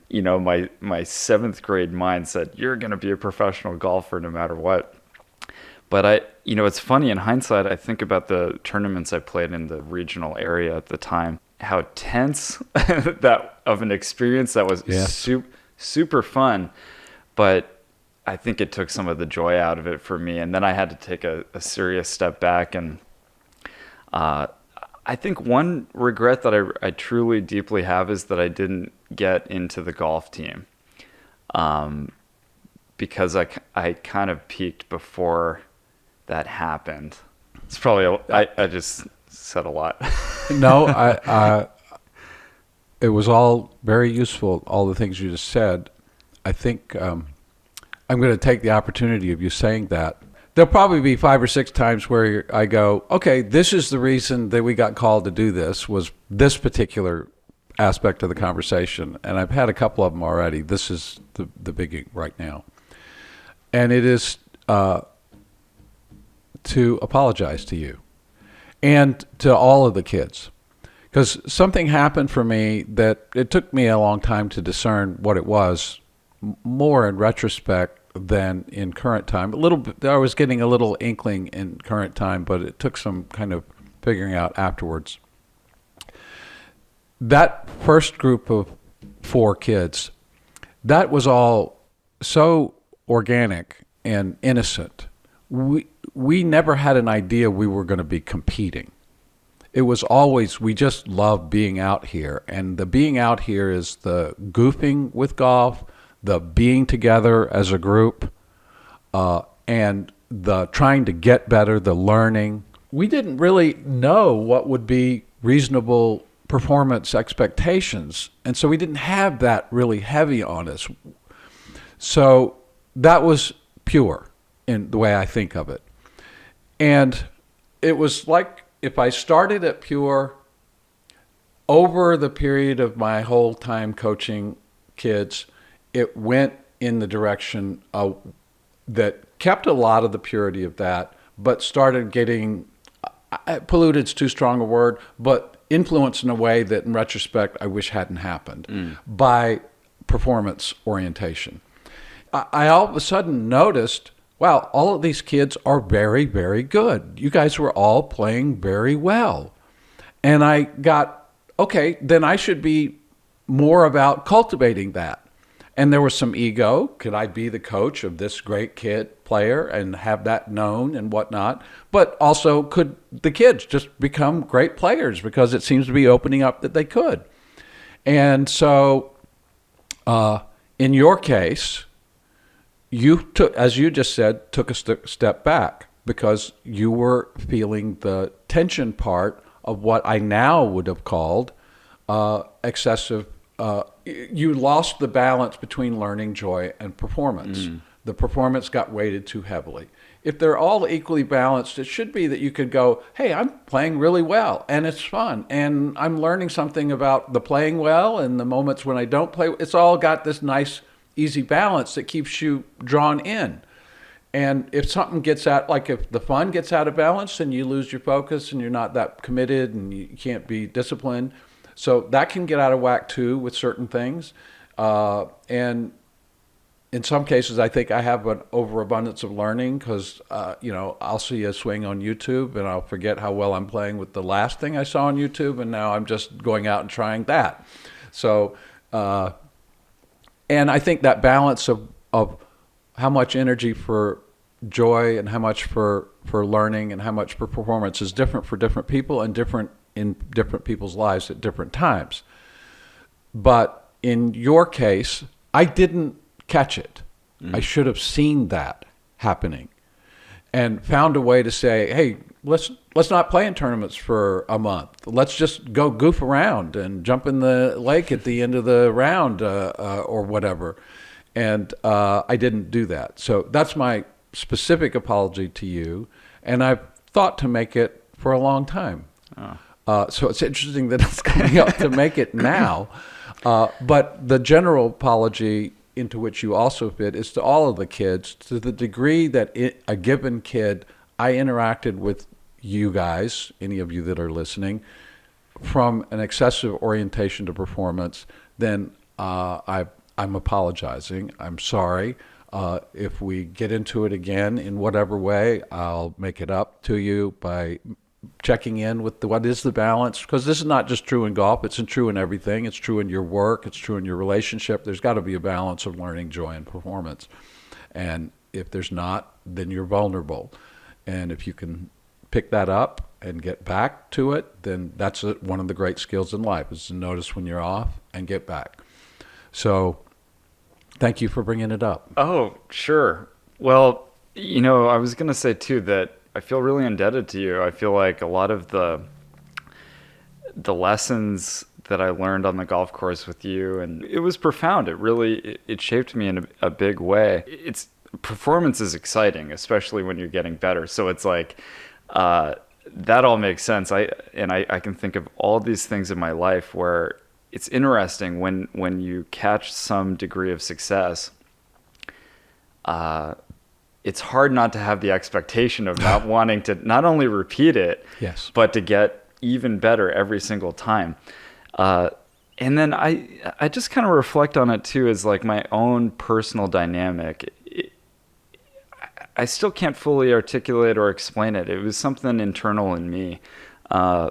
my seventh grade mind said, you're going to be a professional golfer no matter what. But it's funny in hindsight, I think about the tournaments I played in the regional area at the time, how tense that of an experience that was super fun. But I think it took some of the joy out of it for me. And then I had to take a serious step back, and I think one regret that I truly deeply have is that I didn't get into the golf team, because I kind of peaked before that happened. It's probably I just said a lot. No, it was all very useful, all the things you just said. I think I'm going to take the opportunity of you saying that. There'll probably be 5 or 6 times where I go, okay, this is the reason that we got called to do this, was this particular aspect of the conversation. And I've had a couple of them already. This is the biggie right now. And it is to apologize to you and to all of the kids. Because something happened for me that it took me a long time to discern what it was, more in retrospect than in current time. A little bit, I was getting a little inkling in current time, but it took some kind of figuring out afterwards. That first group of 4 kids, that was all so organic and innocent. We never had an idea we were going to be competing. It was always, we just love being out here. And the being out here is the goofing with golf, the being together as a group, and the trying to get better, the learning. We didn't really know what would be reasonable performance expectations. And so we didn't have that really heavy on us. So that was pure in the way I think of it. And it was like if I started at pure over the period of my whole time coaching kids, it went in the direction that kept a lot of the purity of that, but started getting, polluted's too strong a word, but influenced in a way that in retrospect I wish hadn't happened by performance orientation. I all of a sudden noticed, wow, all of these kids are very, very good. You guys were all playing very well. And I got, okay, then I should be more about cultivating that. And there was some ego. Could I be the coach of this great kid player and have that known and whatnot? But also, could the kids just become great players because it seems to be opening up that they could? And so in your case, you took, as you just said, took a step back because you were feeling the tension part of what I now would have called excessive. You lost the balance between learning, joy, and performance. The performance got weighted too heavily. If they're all equally balanced, it should be that you could go, hey, I'm playing really well, and it's fun, and I'm learning something about the playing well and the moments when I don't play. It's all got this nice, easy balance that keeps you drawn in. And if something gets out, like if the fun gets out of balance, then you lose your focus and you're not that committed and you can't be disciplined. So that can get out of whack too with certain things. And in some cases, I think I have an overabundance of learning because, I'll see a swing on YouTube and I'll forget how well I'm playing with the last thing I saw on YouTube. And now I'm just going out and trying that. So, and I think that balance of how much energy for joy and how much for learning and how much for performance is different for different people and different in different people's lives at different times. But in your case, I didn't catch it. I should have seen that happening and found a way to say, hey, let's not play in tournaments for a month. Let's just go goof around and jump in the lake at the end of the round or whatever. And I didn't do that. So that's my specific apology to you. And I've thought to make it for a long time. So it's interesting that it's coming up to make it now. But the general apology into which you also fit is to all of the kids, to the degree that a given kid, I interacted with you guys, any of you that are listening, from an excessive orientation to performance, then I'm apologizing. I'm sorry. If we get into it again in whatever way, I'll make it up to you by checking in with what is the balance, because this is not just true in golf, it's true in everything. It's true in your work, it's true in your relationship. There's got to be a balance of learning, joy, and performance. And if there's not, then you're vulnerable. And if you can pick that up and get back to it, then that's one of the great skills in life, is to notice when you're off and get back. So thank you for bringing it up. Oh, sure. Well, I was going to say too that I feel really indebted to you. I feel like a lot of the lessons that I learned on the golf course with you, and it was profound. It shaped me in a big way. Performance is exciting, especially when you're getting better. So it's like, that all makes sense. I can think of all these things in my life where it's interesting when you catch some degree of success, it's hard not to have the expectation of not wanting to not only repeat it, yes, but to get even better every single time. And then I just kind of reflect on it too as like my own personal dynamic. I still can't fully articulate or explain it. It was something internal in me. I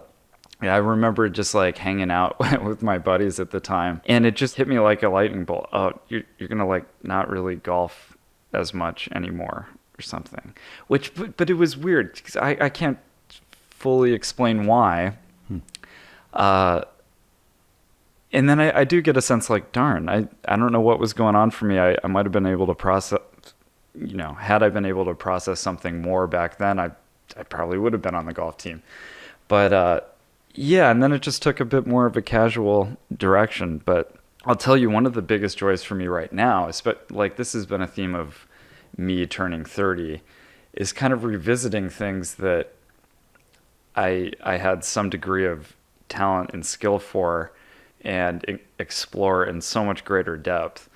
remember just like hanging out with my buddies at the time, and it just hit me like a lightning bolt. Oh, you're gonna like not really golf as much anymore or something. But it was weird because I can't fully explain why. And then I do get a sense like, darn, I don't know what was going on for me. I might have been able to process, had I been able to process something more back then, I probably would have been on the golf team. But and then it just took a bit more of a casual direction. But I'll tell you, one of the biggest joys for me right now, like this has been a theme of me turning 30, is kind of revisiting things that I had some degree of talent and skill for, and explore in so much greater depth.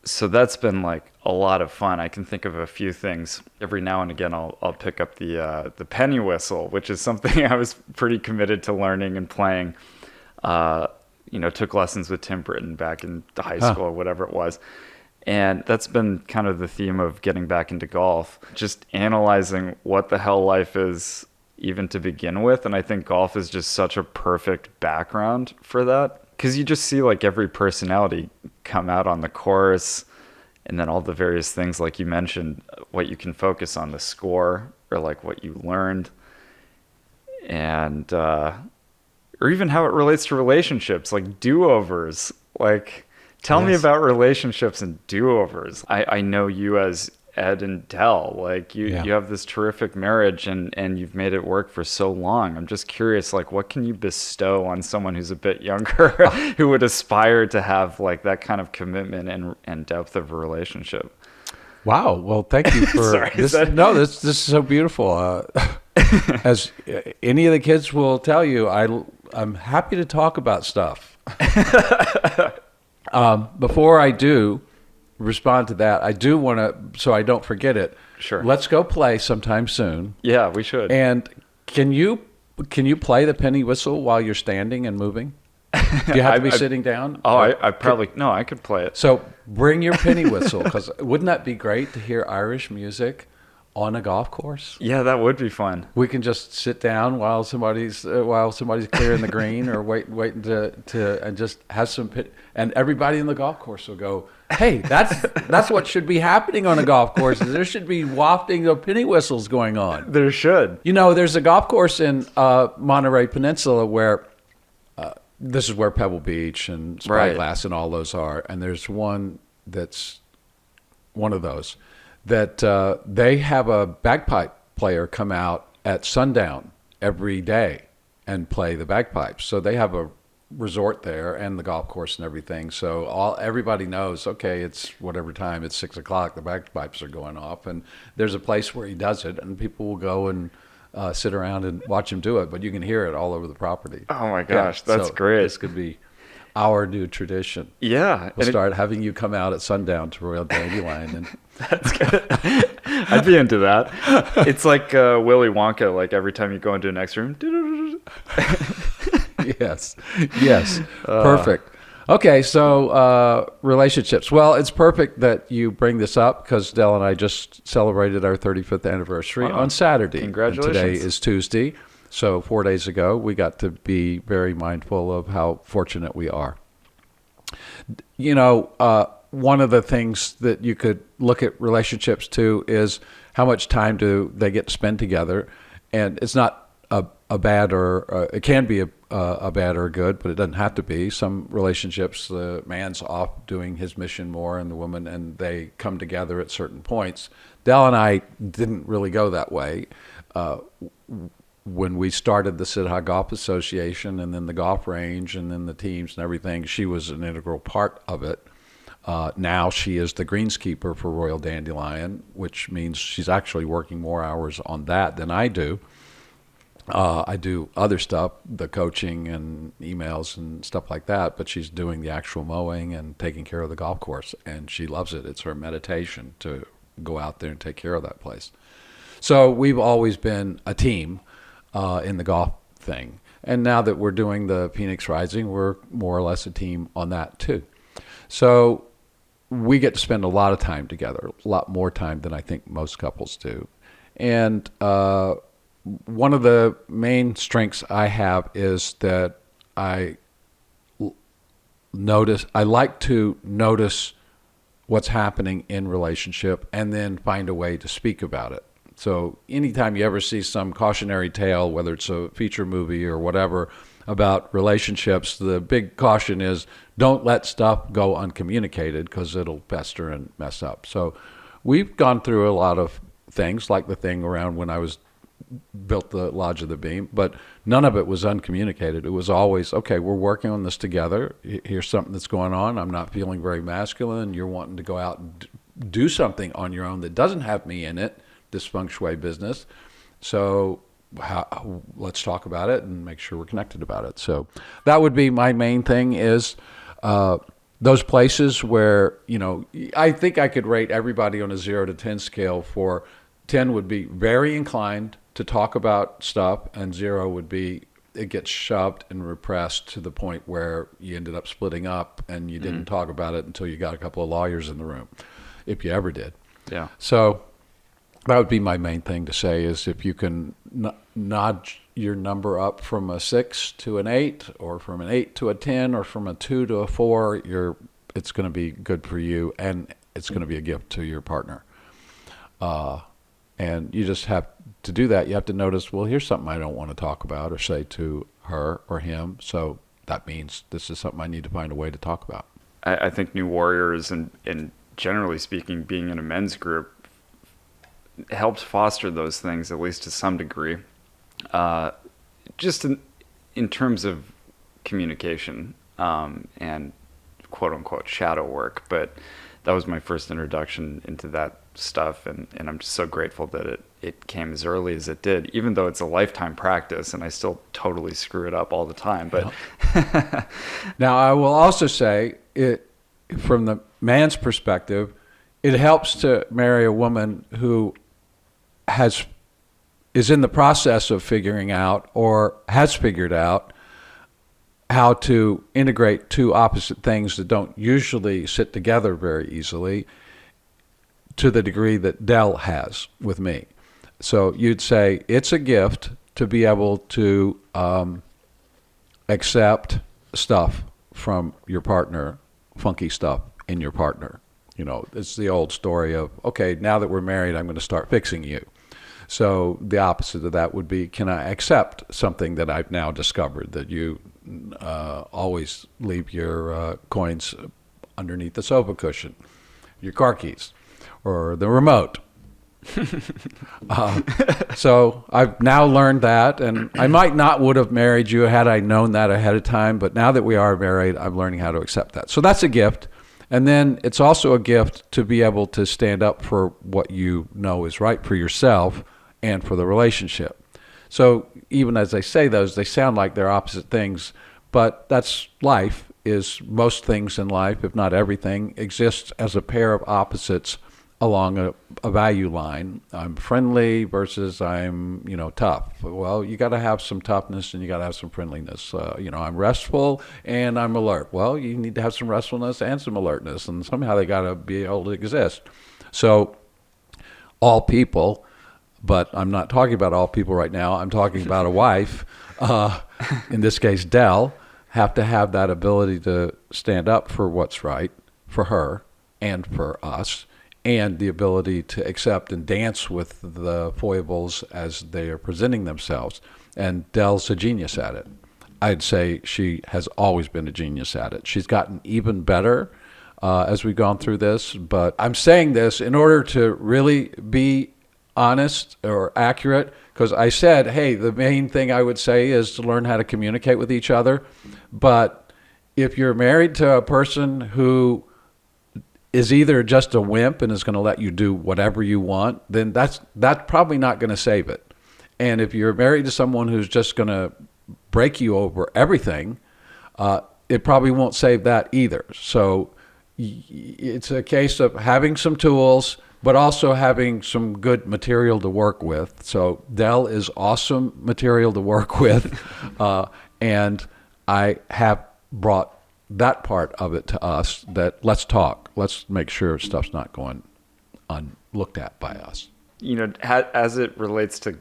So that's been like a lot of fun. I can think of a few things. Every now and again, I'll pick up the penny whistle, which is something I was pretty committed to learning and playing. Took lessons with Tim Britton back in the high school or whatever it was. And that's been kind of the theme of getting back into golf, just analyzing what the hell life is even to begin with. And I think golf is just such a perfect background for that, because you just see like every personality come out on the course, and then all the various things like you mentioned, what you can focus on, the score or like what you learned, and or even how it relates to relationships, like do-overs. Like tell me about relationships and do-overs. I know you as Ed and Dell, like you have this terrific marriage, and you've made it work for so long. I'm just curious, like what can you bestow on someone who's a bit younger who would aspire to have like that kind of commitment and depth of a relationship? Wow. Well, thank you for Sorry, this. No, this is so beautiful. As any of the kids will tell you, I'm happy to talk about stuff. Before I do respond to that, I do want to, so I don't forget it. Sure. Let's go play sometime soon. Yeah, we should. And can you play the penny whistle while you're standing and moving? Do you have to be sitting down? Oh, I probably, no, I could play it. So bring your penny whistle, because wouldn't that be great to hear Irish music on a golf course? Yeah, that would be fun. We can just sit down while somebody's clearing the green, or waiting to and just have some and everybody in the golf course will go, hey, that's what should be happening on a golf course. There should be wafting of penny whistles going on. There should. There's a golf course in Monterey Peninsula where this is where Pebble Beach and Spyglass and all those are, and there's one that's one of those that they have a bagpipe player come out at sundown every day and play the bagpipes. So they have a resort there and the golf course and everything. So everybody knows, okay, it's whatever time, it's 6 o'clock, the bagpipes are going off. And there's a place where he does it, and people will go and sit around and watch him do it. But you can hear it all over the property. Oh my gosh, that's great. This could be our new tradition. Yeah. We'll start having you come out at sundown to Royal Dandelion. And that's good. I'd be into that. It's like Willy Wonka, like every time you go into the next room. Yes. Perfect. Okay, so relationships. Well, it's perfect that you bring this up, because Dell and I just celebrated our 35th anniversary on Saturday. Congratulations. And today is Tuesday. So 4 days ago, we got to be very mindful of how fortunate we are. one of the things that you could look at relationships too is how much time do they get to spend together. And it's not a bad or it can be a bad or a good, but it doesn't have to be. Some relationships, the man's off doing his mission more and the woman, and they come together at certain points. Dell and I didn't really go that way. When we started the Sidha Golf Association and then the golf range and then the teams and everything, she was an integral part of it. Now she is the greenskeeper for Royal Dandelion, which means she's actually working more hours on that than I do. I do other stuff, the coaching and emails and stuff like that, but she's doing the actual mowing and taking care of the golf course, and she loves it. It's her meditation to go out there and take care of that place. So we've always been a team in the golf thing. And now that we're doing the Phoenix Rising, we're more or less a team on that too. So we get to spend a lot of time together, a lot more time than I think most couples do. And one of the main strengths I have is that I like to notice what's happening in relationship and then find a way to speak about it. So anytime you ever see some cautionary tale, whether it's a feature movie or whatever, about relationships, the big caution is don't let stuff go uncommunicated because it'll fester and mess up. So we've gone through a lot of things, like the thing around when I was built the Lodge of the Beam, but none of it was uncommunicated. It was always, okay, we're working on this together. Here's something that's going on. I'm not feeling very masculine. You're wanting to go out and do something on your own that doesn't have me in it, this feng shui business. So let's talk about it and make sure we're connected about it. So that would be my main thing is those places where, I think I could rate everybody on a 0 to 10 scale for 10 would be very inclined to talk about stuff, and 0 would be it gets shoved and repressed to the point where you ended up splitting up and you didn't talk about it until you got a couple of lawyers in the room, if you ever did. Yeah. So that would be my main thing to say is if you can nod your number up from a 6 to an 8 or from an 8 to a 10 or from a 2 to a 4, it's going to be good for you and it's going to be a gift to your partner. And you just have to do that. You have to notice, well, here's something I don't want to talk about or say to her or him. So that means this is something I need to find a way to talk about. I think New Warriors and generally speaking, being in a men's group helps foster those things, at least to some degree. Just in terms of communication and quote unquote shadow work. But that was my first introduction into that stuff, and I'm just so grateful that it came as early as it did, even though it's a lifetime practice and I still totally screw it up all the time. But now I will also say it from the man's perspective, it helps to marry a woman who is in the process of figuring out or has figured out how to integrate two opposite things that don't usually sit together very easily to the degree that Dell has with me. So you'd say it's a gift to be able to accept stuff from your partner, funky stuff in your partner. It's the old story of, okay, now that we're married, I'm going to start fixing you. So the opposite of that would be, can I accept something that I've now discovered, that you always leave your coins underneath the sofa cushion, your car keys, or the remote. So I've now learned that, and I might not would have married you had I known that ahead of time, but now that we are married, I'm learning how to accept that. So that's a gift. And then it's also a gift to be able to stand up for what you know is right for yourself and for the relationship. So even as I say those, they sound like they're opposite things, but that's life. Is most things in life, if not everything, exists as a pair of opposites along a value line. I'm friendly versus I'm, tough. Well, you got to have some toughness and you got to have some friendliness. I'm restful and I'm alert. Well, you need to have some restfulness and some alertness, and somehow they got to be able to exist. So all people, but I'm not talking about all people right now. I'm talking about a wife, in this case, Dell, have to have that ability to stand up for what's right for her and for us, and the ability to accept and dance with the foibles as they are presenting themselves. And Dell's a genius at it. I'd say she has always been a genius at it. She's gotten even better as we've gone through this, but I'm saying this in order to really be honest or accurate, because I said, hey, the main thing I would say is to learn how to communicate with each other. But if you're married to a person who is either just a wimp and is going to let you do whatever you want, then that's probably not going to save it. And if you're married to someone who's just going to break you over everything, it probably won't save that either. So it's a case of having some tools, but also having some good material to work with. So Dell is awesome material to work with, and I have brought that part of it to us, that let's talk. Let's make sure stuff's not going unlooked at by us. As it relates to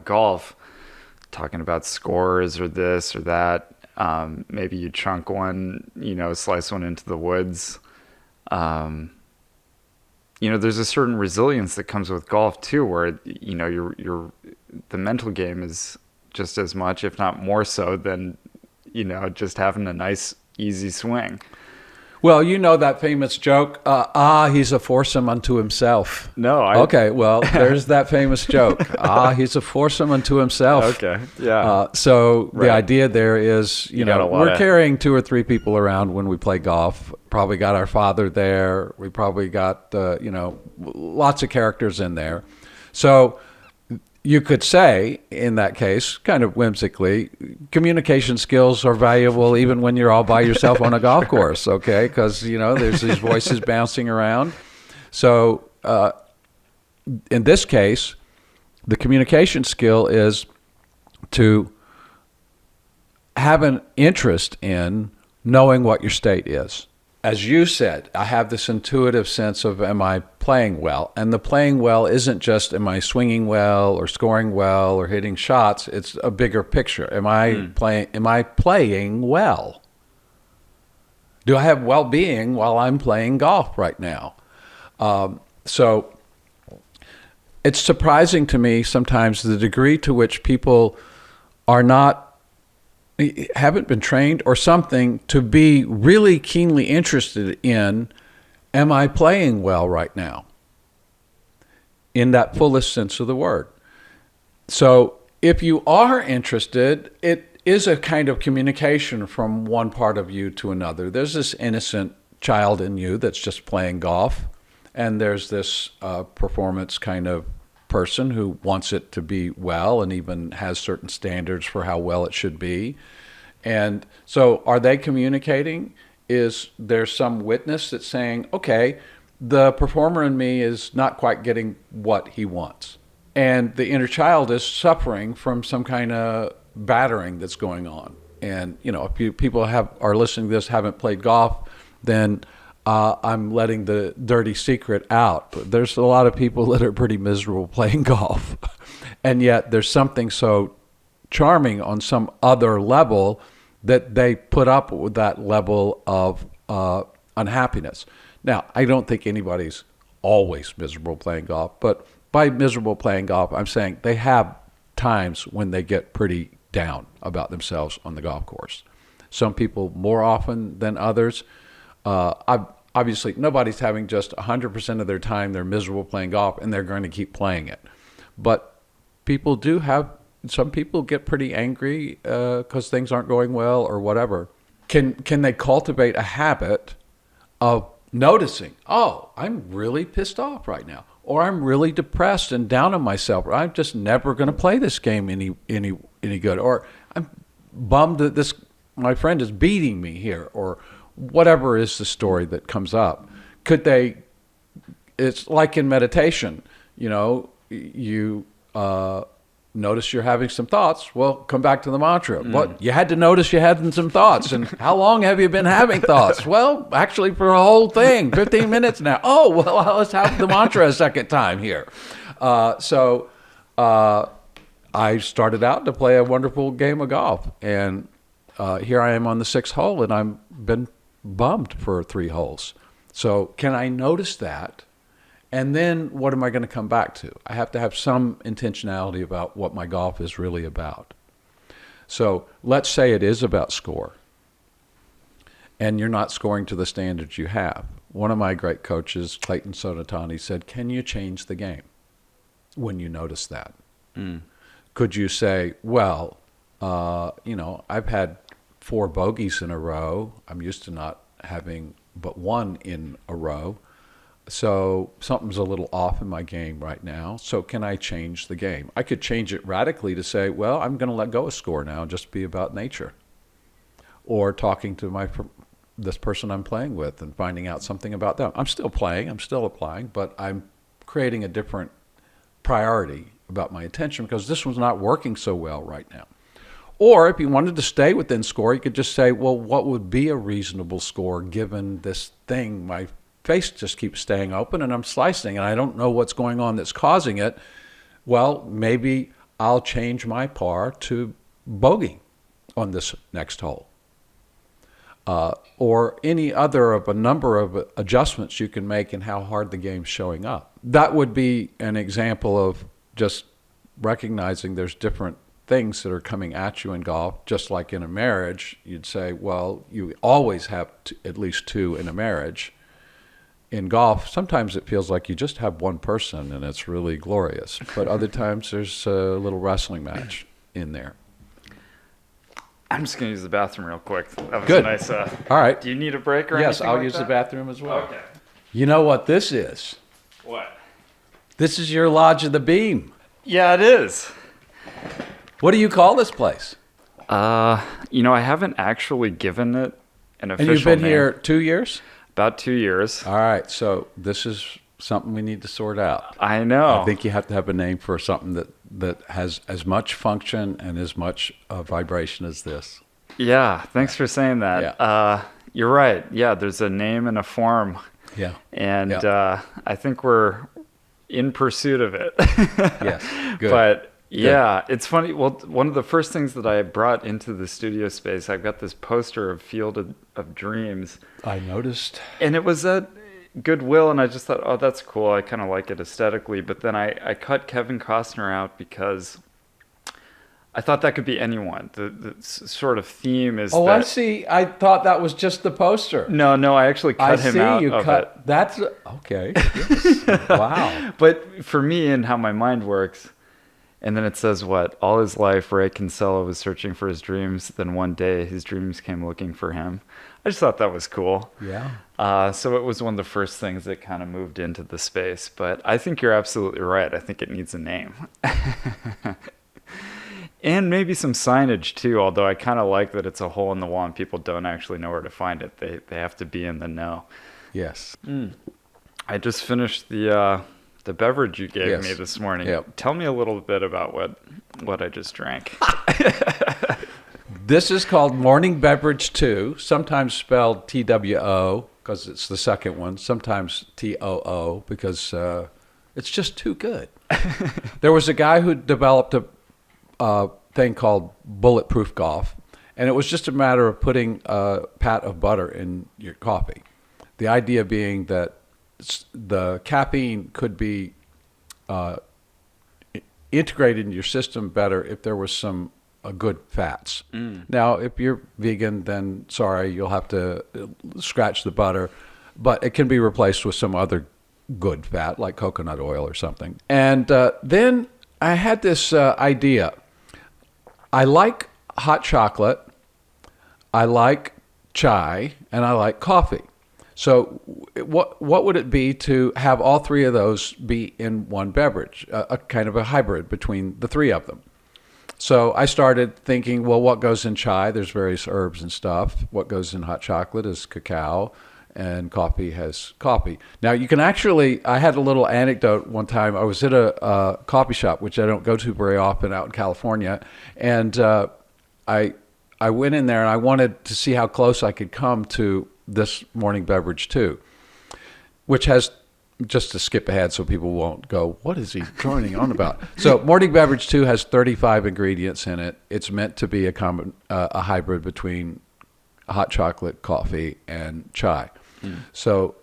golf, talking about scores or this or that, maybe you chunk one, slice one into the woods. There's a certain resilience that comes with golf too, where the mental game is just as much, if not more so, than just having a nice easy swing. Well, that famous joke, he's a foursome unto himself. No, Okay, well, there's that famous joke. He's a foursome unto himself. Okay, yeah. So Right. The idea there is, we're carrying 2 or 3 people around when we play golf. Probably got our father there. We probably got, lots of characters in there. So you could say, in that case, kind of whimsically, communication skills are valuable even when you're all by yourself on a golf course, okay? Because, there's these voices bouncing around. So in this case, the communication skill is to have an interest in knowing what your state is. As you said, I have this intuitive sense of, am I playing well? And the playing well isn't just, am I swinging well or scoring well or hitting shots? It's a bigger picture. Am I playing well? Do I have well-being while I'm playing golf right now? So it's surprising to me sometimes the degree to which people haven't been trained or something to be really keenly interested in, am I playing well right now? In that fullest sense of the word. So if you are interested, it is a kind of communication from one part of you to another. There's this innocent child in you that's just playing golf, and there's this performance kind of person who wants it to be well and even has certain standards for how well it should be. And so are they communicating? Is there some witness that's saying, okay, the performer in me is not quite getting what he wants, and the inner child is suffering from some kind of battering that's going on? And if people are listening to this, haven't played golf, then I'm letting the dirty secret out. But there's a lot of people that are pretty miserable playing golf. And yet there's something so charming on some other level that they put up with that level of unhappiness. Now, I don't think anybody's always miserable playing golf, but by miserable playing golf, I'm saying they have times when they get pretty down about themselves on the golf course. Some people more often than others. Obviously, nobody's having just 100% of their time they're miserable playing golf and they're going to keep playing it. But some people get pretty angry because things aren't going well or whatever. Can they cultivate a habit of noticing, I'm really pissed off right now, or I'm really depressed and down on myself, or I'm just never going to play this game any good, or I'm bummed that my friend is beating me here, or whatever is the story that comes up. It's like in meditation, you notice you're having some thoughts. Well, come back to the mantra. What? You had to notice you had some thoughts. And how long have you been having thoughts? Well, actually for a whole thing, 15 minutes now. Oh, well, let's have the mantra a second time here. So I started out to play a wonderful game of golf. And here I am on the 6th hole, and I've been bummed for 3 holes. So can I notice that? And then what am I going to come back to? I have to have some intentionality about what my golf is really about. So let's say it is about score, and you're not scoring to the standards you have. One of my great coaches, Clayton Sonatani, said, can you change the game when you notice that? Could you say, well, I've had 4 bogeys in a row. I'm used to not having but 1 in a row. So something's a little off in my game right now. So can I change the game? I could change it radically to say, well, I'm going to let go of score now and just be about nature. Or talking to this person I'm playing with and finding out something about them. I'm still playing, I'm still applying, but I'm creating a different priority about my attention because this one's not working so well right now. Or if you wanted to stay within score, you could just say, well, what would be a reasonable score given this thing? My face just keeps staying open and I'm slicing and I don't know what's going on that's causing it. Well, maybe I'll change my par to bogey on this next hole. Or any other of a number of adjustments you can make in how hard the game's showing up. That would be an example of just recognizing there's different things that are coming at you in golf. Just like in a marriage, you'd say, well, you always have at least 2 in a marriage. In golf, sometimes it feels like you just have one person and it's really glorious. But other times there's a little wrestling match in there. I'm just going to use the bathroom real quick. That was Good. a nice... All right. Do you need a break or anything? Yes, I'll like use that? the bathroom as well. Okay. You know what this is? What? This is your Lodge of the Beam. Yeah, it is. What do you call this place? I haven't actually given it an official And you've been name. here 2 years? About 2 years. All right, so this is something we need to sort out. I know. I think you have to have a name for something that has as much function and as much vibration as this. Yeah, thanks for saying that. Yeah. You're right. Yeah, there's a name and a form. Yeah. And Yeah. I think we're in pursuit of it. Yes, good. But yeah, it's funny. Well, one of the first things that I brought into the studio space, I've got this poster of Field of Dreams. I noticed. And it was at Goodwill, and I just thought, oh, that's cool. I kind of like it aesthetically. But then I cut Kevin Costner out because I thought that could be anyone. The sort of theme is Oh, that... I see. I thought that was just the poster. No, I actually cut him out you of cut. it. That's okay. Yes. Wow. But for me and how my mind works, and then it says what? All his life, Ray Kinsella was searching for his dreams. Then one day, his dreams came looking for him. I just thought that was cool. Yeah. So it was one of the first things that kind of moved into the space. But I think you're absolutely right. I think it needs a name. And maybe some signage too, although I kind of like that it's a hole in the wall and people don't actually know where to find it. They have to be in the know. Yes. I just finished the beverage you gave Yes. me this morning. Yep. Tell me a little bit about what I just drank. This is called Morning Beverage 2, sometimes spelled TWO because it's the second one, sometimes TOO because it's just too good. There was a guy who developed a thing called Bulletproof Golf, and it was just a matter of putting a pat of butter in your coffee. The idea being that the caffeine could be integrated into your system better if there was some good fats. Now, if you're vegan, then sorry, you'll have to scratch the butter, but it can be replaced with some other good fat like coconut oil or something. And then I had this idea. I like hot chocolate, I like chai, and I like coffee. So what would it be to have all 3 of those be in one beverage, a kind of a hybrid between the 3 of them? So I started thinking, well, what goes in chai? There's various herbs and stuff. What goes in hot chocolate is cacao, and coffee has coffee. Now, you can actually, I had a little anecdote one time. I was at a coffee shop, which I don't go to very often out in California, and I went in there and I wanted to see how close I could come to this morning beverage too, which has, just to skip ahead so people won't go, what is he droning on about? So morning beverage 2 has 35 ingredients in it. It's meant to be a hybrid between hot chocolate, coffee, and chai. So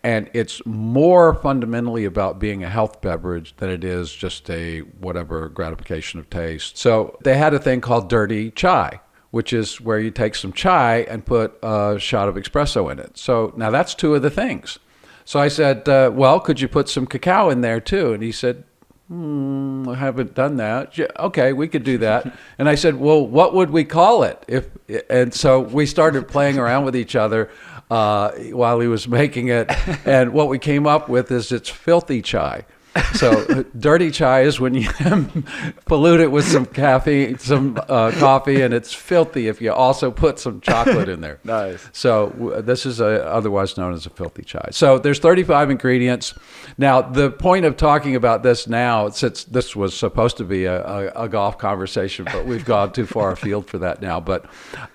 And it's more fundamentally about being a health beverage than it is just a whatever gratification of taste. So they had a thing called dirty chai, which is where you take some chai and put a shot of espresso in it. So now that's two of the things. So I said, well, could you put some cacao in there too? And he said, I haven't done that. Yeah, okay, we could do that. And I said, well, what would we call it? And so we started playing around with each other while he was making it. And what we came up with is it's filthy chai. So dirty chai is when you pollute it with some caffeine, some coffee, and it's filthy if you also put some chocolate in there. Nice. So this is otherwise known as a filthy chai. So there's 35 ingredients. Now, the point of talking about this now, since this was supposed to be a golf conversation, but we've gone too far afield for that now. But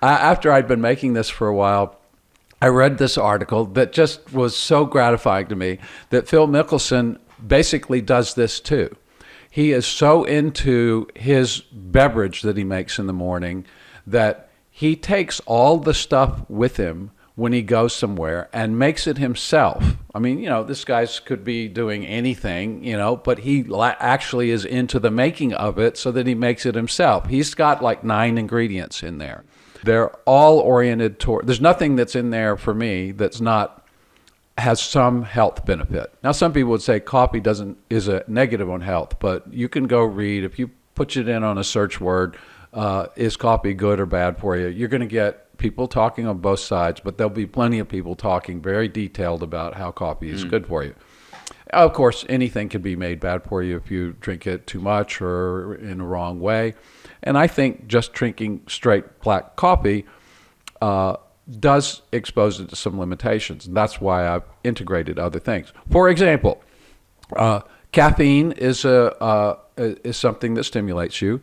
after I'd been making this for a while, I read this article that just was so gratifying to me that Phil Mickelson basically does this too. He is so into his beverage that he makes in the morning that he takes all the stuff with him when he goes somewhere and makes it himself. I mean, this guy could be doing anything, but he actually is into the making of it so that he makes it himself. He's got like 9 ingredients in there. They're all oriented toward, there's nothing that's in there for me that's not has some health benefit. Now, some people would say coffee is a negative on health, but you can go read, if you put it in on a search word, is coffee good or bad for you? You're going to get people talking on both sides, but there'll be plenty of people talking very detailed about how coffee is good for you. Of course, anything can be made bad for you if you drink it too much or in a wrong way. And I think just drinking straight black coffee does expose it to some limitations. And that's why I've integrated other things. For example, caffeine is something that stimulates you.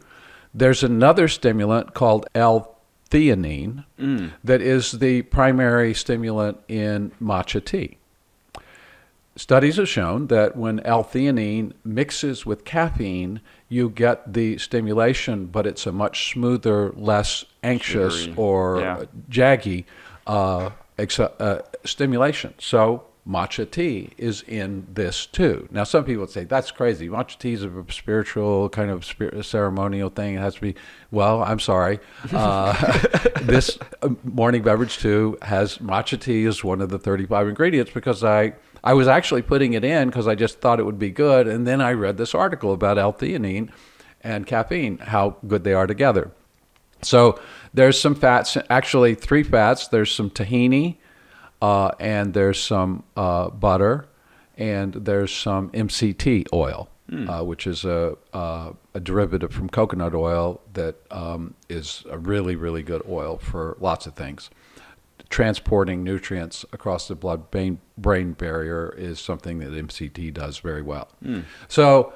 There's another stimulant called L-theanine that is the primary stimulant in matcha tea. Studies have shown that when L-theanine mixes with caffeine, you get the stimulation, but it's a much smoother, less anxious Sugary. or jaggy stimulation. So matcha tea is in this too. Now, some people would say, that's crazy. Matcha tea is a spiritual kind of ceremonial thing. It has to be, well, I'm sorry. This morning beverage too has matcha tea as one of the 35 ingredients because I was actually putting it in because I just thought it would be good. And then I read this article about L-theanine and caffeine, how good they are together. So there's some fats, actually 3 fats. There's some tahini, and there's some butter, and there's some MCT oil, which is a derivative from coconut oil that is a really, really good oil for lots of things. Transporting nutrients across the blood-brain barrier is something that MCT does very well. So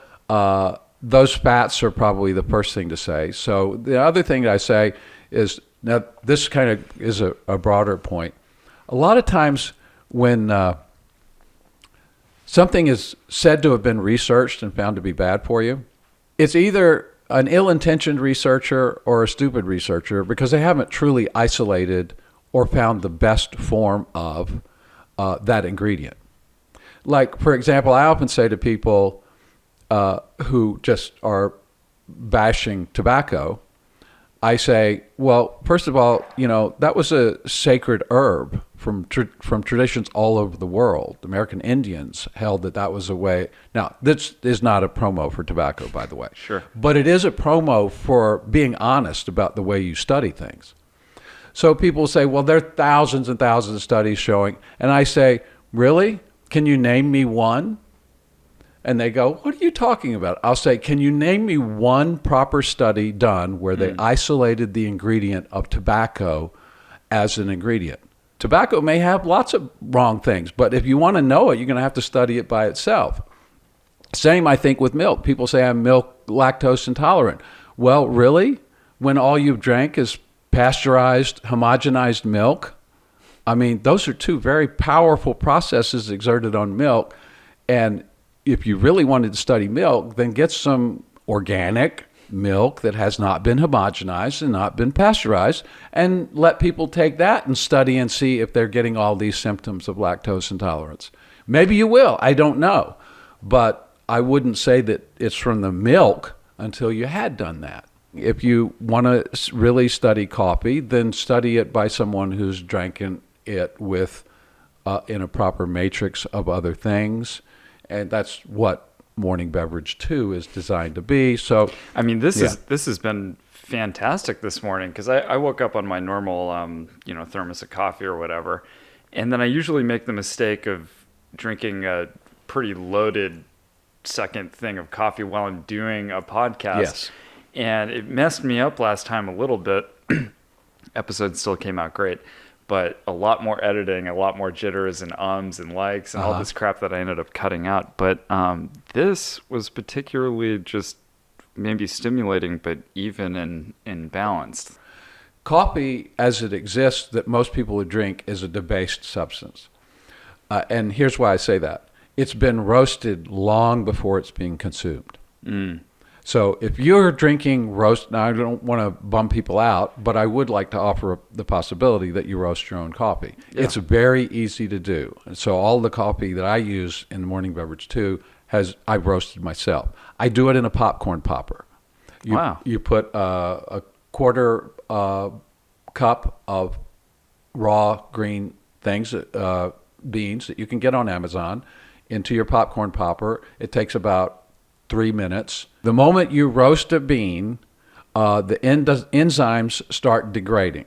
those fats are probably the first thing to say. So the other thing that I say is, now this kind of is a broader point. A lot of times when something is said to have been researched and found to be bad for you, it's either an ill-intentioned researcher or a stupid researcher because they haven't truly isolated or found the best form of that ingredient. Like, for example, I often say to people who just are bashing tobacco, I say, well, first of all, that was a sacred herb from traditions all over the world. American Indians held that was a way. Now, this is not a promo for tobacco, by the way. Sure. But it is a promo for being honest about the way you study things. So people say, well, there are thousands and thousands of studies showing. And I say, really? Can you name me one? And they go, what are you talking about? I'll say, can you name me one proper study done where they isolated the ingredient of tobacco as an ingredient? Tobacco may have lots of wrong things, but if you want to know it, you're going to have to study it by itself. Same, I think, with milk. People say I'm milk lactose intolerant. Well, really? When all you've drank is pasteurized, homogenized milk? I mean, those are 2 very powerful processes exerted on milk. And if you really wanted to study milk, then get some organic, milk that has not been homogenized and not been pasteurized, and let people take that and study and see if they're getting all these symptoms of lactose intolerance. Maybe you will. I don't know. But I wouldn't say that it's from the milk until you had done that. If you want to really study coffee, then study it by someone who's drinking it with in a proper matrix of other things. And that's what Morning Beverage 2 is designed to be. So, I mean, this has been fantastic this morning, because I woke up on my normal, thermos of coffee or whatever. And then I usually make the mistake of drinking a pretty loaded second thing of coffee while I'm doing a podcast. Yes. And it messed me up last time a little bit. Episode still came out great, but a lot more editing, a lot more jitters and ums and likes and all this crap that I ended up cutting out. But this was particularly just maybe stimulating, but even and balanced. Coffee, as it exists, that most people would drink, is a debased substance. And here's why I say that. It's been roasted long before it's being consumed. So if you're drinking roast, now I don't want to bum people out, but I would like to offer the possibility that you roast your own coffee. Yeah. It's very easy to do. And so all the coffee that I use in the Morning Beverage 2 I've roasted myself. I do it in a popcorn popper. You put a quarter cup of raw green things, beans that you can get on Amazon, into your popcorn popper. It takes about 3 minutes. The moment you roast a bean, the enzymes start degrading.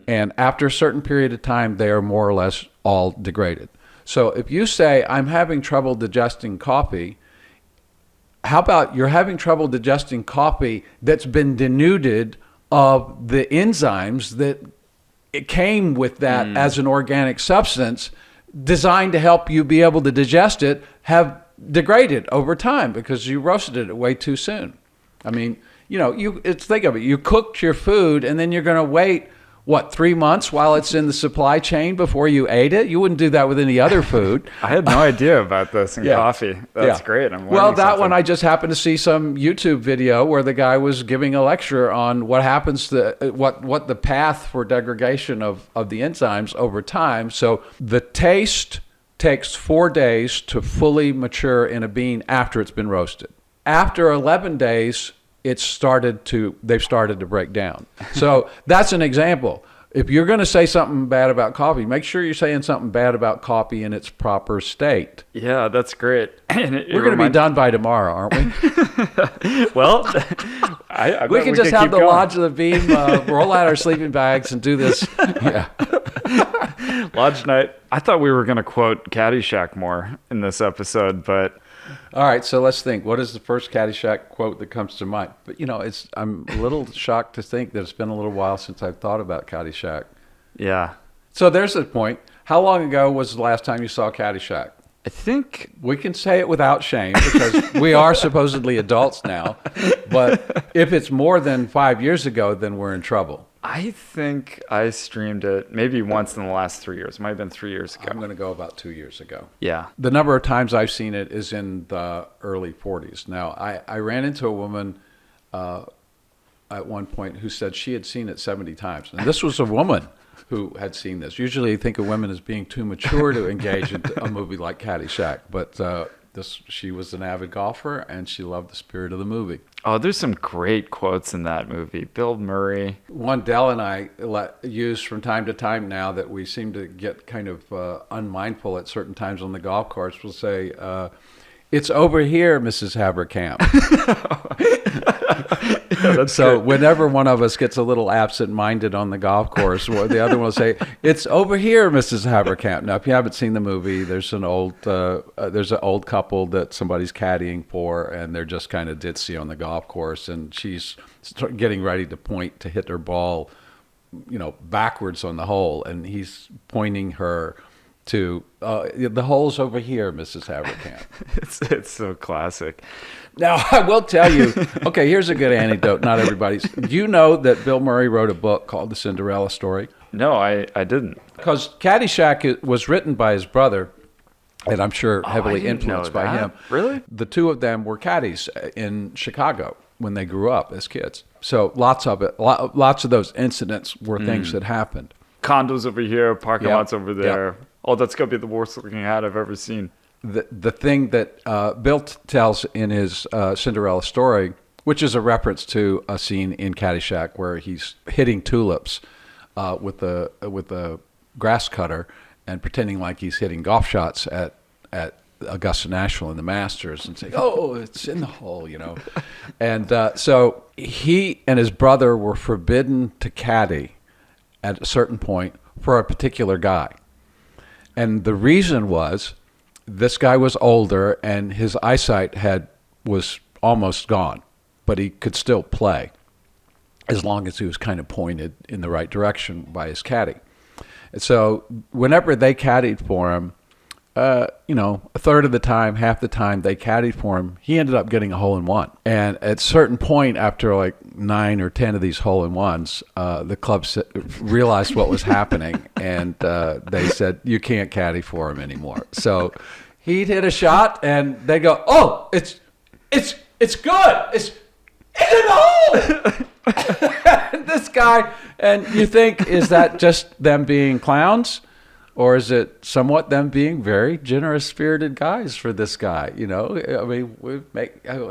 And after a certain period of time, they are more or less all degraded. So if you say, I'm having trouble digesting coffee, how about you're having trouble digesting coffee that's been denuded of the enzymes that it came with that as an organic substance designed to help you be able to digest it, have degraded over time because you roasted it way too soon. I mean, think of it. You cooked your food and then you're going to wait, 3 months while it's in the supply chain before you ate it? You wouldn't do that with any other food. I had no idea about this in coffee. That's great. I'm learning that one, I just happened to see some YouTube video where the guy was giving a lecture on what happens to what the path for degradation of the enzymes over time. So the taste takes 4 days to fully mature in a bean after it's been roasted. After 11 days, they've started to break down. So that's an example. If you're going to say something bad about coffee, make sure you're saying something bad about coffee in its proper state. Yeah, that's great. We're going to be done by tomorrow, aren't we? Well, we can just have the Lodge of the Beam, roll out our sleeping bags and do this. Yeah. Lodge night. I thought we were going to quote Caddyshack more in this episode, but... All right, so let's think. What is the first Caddyshack quote that comes to mind? But, I'm a little shocked to think that it's been a little while since I've thought about Caddyshack. Yeah. So there's the point. How long ago was the last time you saw Caddyshack? I think... We can say it without shame because we are supposedly adults now. But if it's more than 5 years ago, then we're in trouble. I think I streamed it maybe once in the last 3 years. It might have been 3 years ago. I'm going to go about 2 years ago. Yeah. The number of times I've seen it is in the early 40s. Now, I ran into a woman at one point who said she had seen it 70 times. And this was a woman who had seen this. Usually you think of women as being too mature to engage in a movie like Caddyshack. But she was an avid golfer, and she loved the spirit of the movie. Oh, there's some great quotes in that movie. Bill Murray. One Dell and I use from time to time now that we seem to get kind of unmindful at certain times on the golf course. We'll say, it's over here, Mrs. Haverkamp. Yeah, so good. Whenever one of us gets a little absent-minded on the golf course, the other one will say, it's over here, Mrs. Haverkamp. Now, if you haven't seen the movie, there's an old couple that somebody's caddying for, and they're just kind of ditzy on the golf course, and she's getting ready to point to hit her ball, backwards on the hole, and he's pointing her to the hole's over here, Mrs. Haverkamp. It's so classic. Now, I will tell you, okay, here's a good anecdote. Not everybody's. Do you know that Bill Murray wrote a book called The Cinderella Story? No, I didn't. Because Caddyshack was written by his brother, and I'm sure heavily influenced by him. Really? The two of them were caddies in Chicago. when they grew up as kids. So lots of it, lots of those incidents were things that happened. Condos over here, parking lots over there. Yep. Oh, that's going to be the worst looking hat I've ever seen. The thing that Bill tells in his Cinderella story, which is a reference to a scene in Caddyshack where he's hitting tulips with a grass cutter and pretending like he's hitting golf shots at Augusta National in the Masters and saying, "Oh, it's in the hole," you know. And so he and his brother were forbidden to caddy at a certain point for a particular guy. And the reason was this guy was older and his eyesight was almost gone, but he could still play as long as he was kind of pointed in the right direction by his caddy. And so whenever they caddied for him, a third of the time, half the time they caddied for him, he ended up getting a hole-in-one. And at a certain point, after like 9 or 10 of these hole-in-ones, the club realized what was happening, and they said, "You can't caddy for him anymore." So he'd hit a shot, and they go, "Oh, it's good. It's in the hole." This guy, and you think, is that just them being clowns? Or is it somewhat them being very generous-spirited guys for this guy? You know, I mean,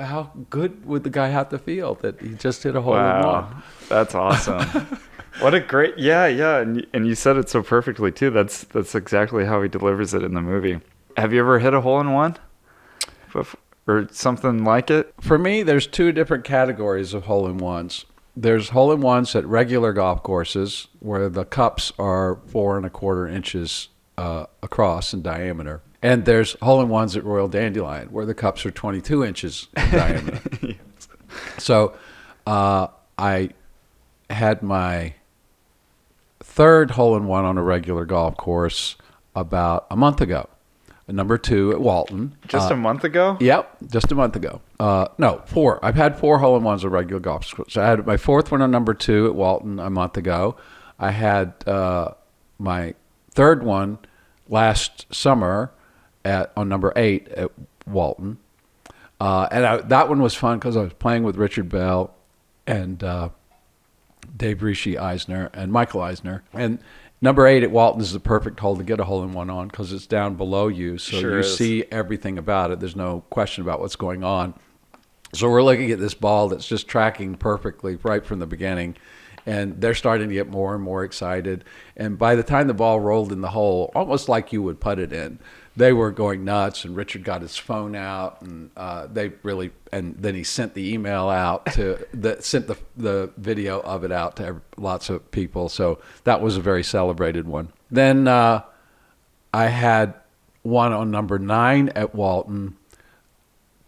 how good would the guy have to feel that he just hit a hole-in-one? That's awesome. What a great, yeah, and you said it so perfectly too. That's exactly how he delivers it in the movie. Have you ever hit a hole-in-one, or something like it? For me, there's 2 different categories of hole-in-ones. There's hole-in-ones at regular golf courses where the cups are 4 1/4 inches across in diameter. And there's hole-in-ones at Royal Dandelion where the cups are 22 inches in diameter. Yes. So I had my 3rd hole-in-one on a regular golf course about a month ago. Number 2 at Walton. Just a month ago? Yep, just a month ago. No, 4. I've had 4 hole-in-ones at regular golf course. So I had my 4th one on number 2 at Walton a month ago. I had my 3rd one last summer on number 8 at Walton. And that one was fun because I was playing with Richard Bell and Dave Rishi Eisner and Michael Eisner. And number 8 at Walton is the perfect hole to get a hole-in-one on because it's down below you, so sure you is. see everything about it. There's no question about what's going on. So we're looking at this ball that's just tracking perfectly right from the beginning, and they're starting to get more and more excited. And by the time the ball rolled in the hole, almost like you would put it in, they were going nuts, and Richard got his phone out, and and then he sent the email out sent the video of it out to lots of people. So that was a very celebrated one. Then I had one on number 9 at Walton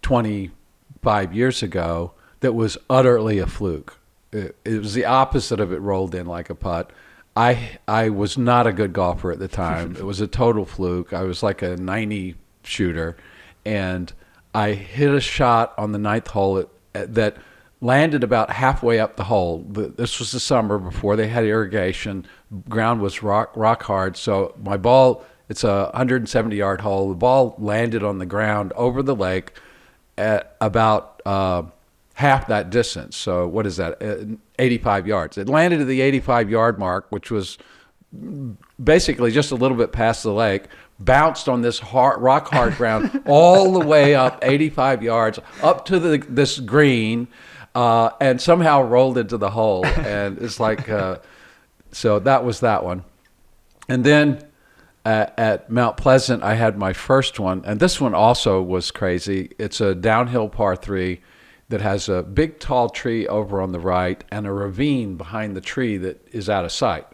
25 years ago that was utterly a fluke. It was the opposite of it rolled in like a putt. I was not a good golfer at the time. It was a total fluke. I was like a 90 shooter, and I hit a shot on the 9th hole that landed about halfway up the hole. This was the summer before they had irrigation. Ground was rock hard, so my ball, it's a 170-yard hole. The ball landed on the ground over the lake at about half that distance. So what is that? 85 yards. It landed at the 85-yard mark, which was basically just a little bit past the lake, bounced on this rock hard ground all the way up 85 yards up to this green, and somehow rolled into the hole. And it's like, so that was that one. And then at Mount Pleasant, I had my first one, and this one also was crazy. It's a downhill par 3 that has a big tall tree over on the right and a ravine behind the tree that is out of sight.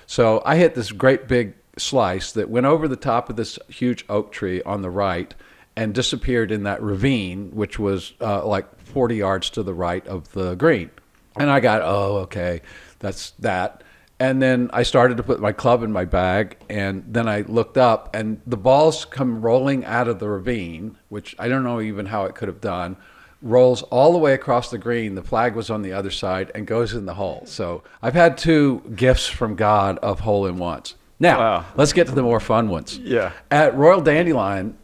So I hit this great big slice that went over the top of this huge oak tree on the right and disappeared in that ravine, which was like 40 yards to the right of the green. And I got, okay, that's that. And then I started to put my club in my bag, and then I looked up, and the balls come rolling out of the ravine, which I don't know even how it could have done, rolls all the way across the green. The flag was on the other side and goes in the hole. So I've had 2 gifts from God of hole-in-ones. Now, wow. Let's get to the more fun ones. Yeah. At Royal Dandelion,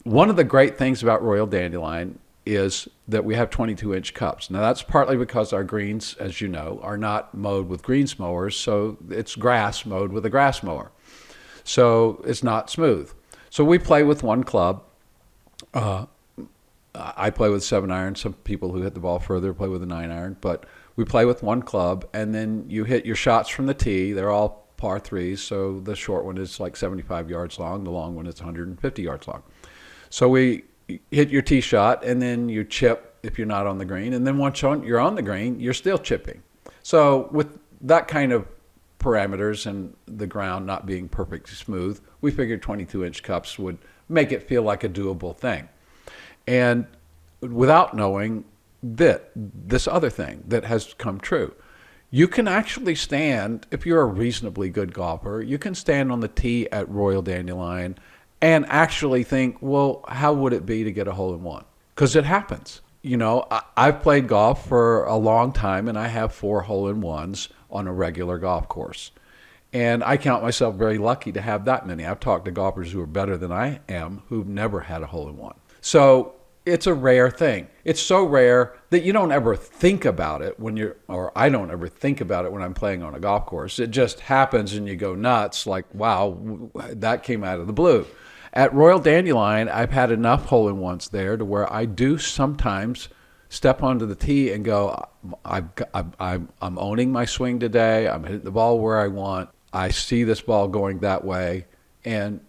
one of the great things about Royal Dandelion is that we have 22-inch cups. Now, that's partly because our greens, as you know, are not mowed with greens mowers, so it's grass mowed with a grass mower. So it's not smooth. So we play with one club. I play with 7-iron. Some people who hit the ball further play with a 9-iron. But we play with one club, and then you hit your shots from the tee. They're all par threes, so the short one is like 75 yards long. The long one is 150 yards long. So we hit your tee shot, and then you chip if you're not on the green. And then once you're on the green, you're still chipping. So with that kind of parameters and the ground not being perfectly smooth, we figured 22-inch cups would make it feel like a doable thing. And without knowing this other thing that has come true, you can actually stand, if you're a reasonably good golfer, you can stand on the tee at Royal Dandelion and actually think, well, how would it be to get a hole-in-one? Because it happens. You know, I've played golf for a long time, and I have 4 hole-in-ones on a regular golf course. And I count myself very lucky to have that many. I've talked to golfers who are better than I am who've never had a hole-in-one. So it's a rare thing. It's so rare that you don't ever think about it or I don't ever think about it when I'm playing on a golf course. It just happens and you go nuts like, wow, that came out of the blue. At Royal Dandelion, I've had enough hole-in-ones there to where I do sometimes step onto the tee and go, I'm owning my swing today. I'm hitting the ball where I want. I see this ball going that way, and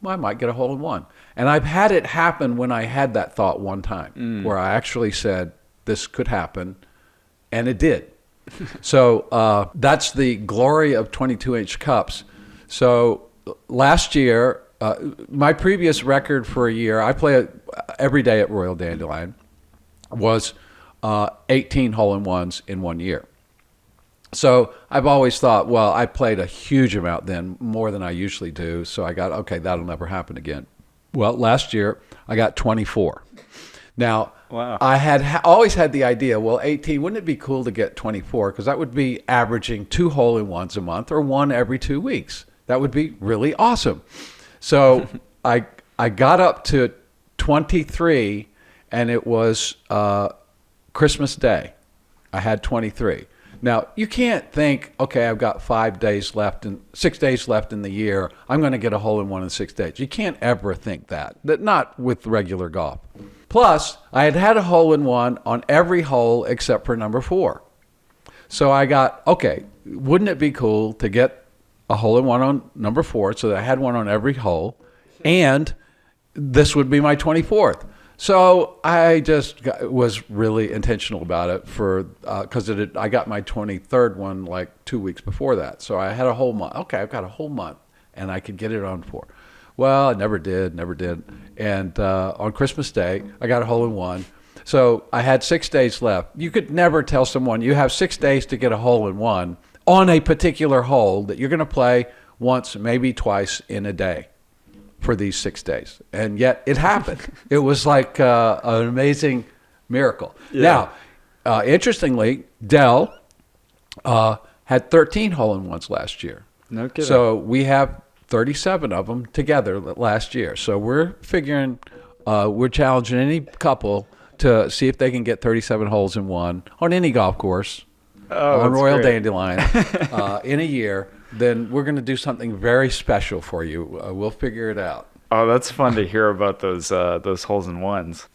I might get a hole-in-one. And I've had it happen when I had that thought one time, where I actually said, this could happen, and it did. So that's the glory of 22-inch cups. So last year, my previous record for a year, I play every day at Royal Dandelion, was 18 hole-in-ones in 1 year. So I've always thought, well, I played a huge amount then, more than I usually do. So I got, okay, that'll never happen again. Well, last year I got 24. Now, wow. I had always had the idea, well, 18, wouldn't it be cool to get 24? Because that would be averaging 2 hole-in-ones a month or 1 every 2 weeks. That would be really awesome. So I got up to 23, and it was Christmas Day. I had 23. Now, you can't think, okay, I've got 6 days left in the year. I'm going to get a hole-in-one in 6 days. You can't ever think that not with regular golf. Plus, I had a hole-in-one on every hole except for number 4. So I got, okay, wouldn't it be cool to get a hole-in-one on number 4 so that I had one on every hole, and this would be my 24th. So I just was really intentional about it because I got my 23rd one like 2 weeks before that. So I had a whole month. Okay, I've got a whole month, and I could get it on 4. Well, I never did. And on Christmas Day, I got a hole-in-one. So I had 6 days left. You could never tell someone you have 6 days to get a hole-in-one on a particular hole that you're going to play once, maybe twice in a day for these 6 days. And yet it happened. It was like an amazing miracle. Yeah. Now, interestingly, Dell had 13 hole-in-ones last year. No kidding. So we have 37 of them together last year. So we're figuring, we're challenging any couple to see if they can get 37 holes in one on any golf course on Royal Dandelion in a year. Then we're going to do something very special for you. We'll figure it out. Oh, that's fun to hear about those holes-in-ones.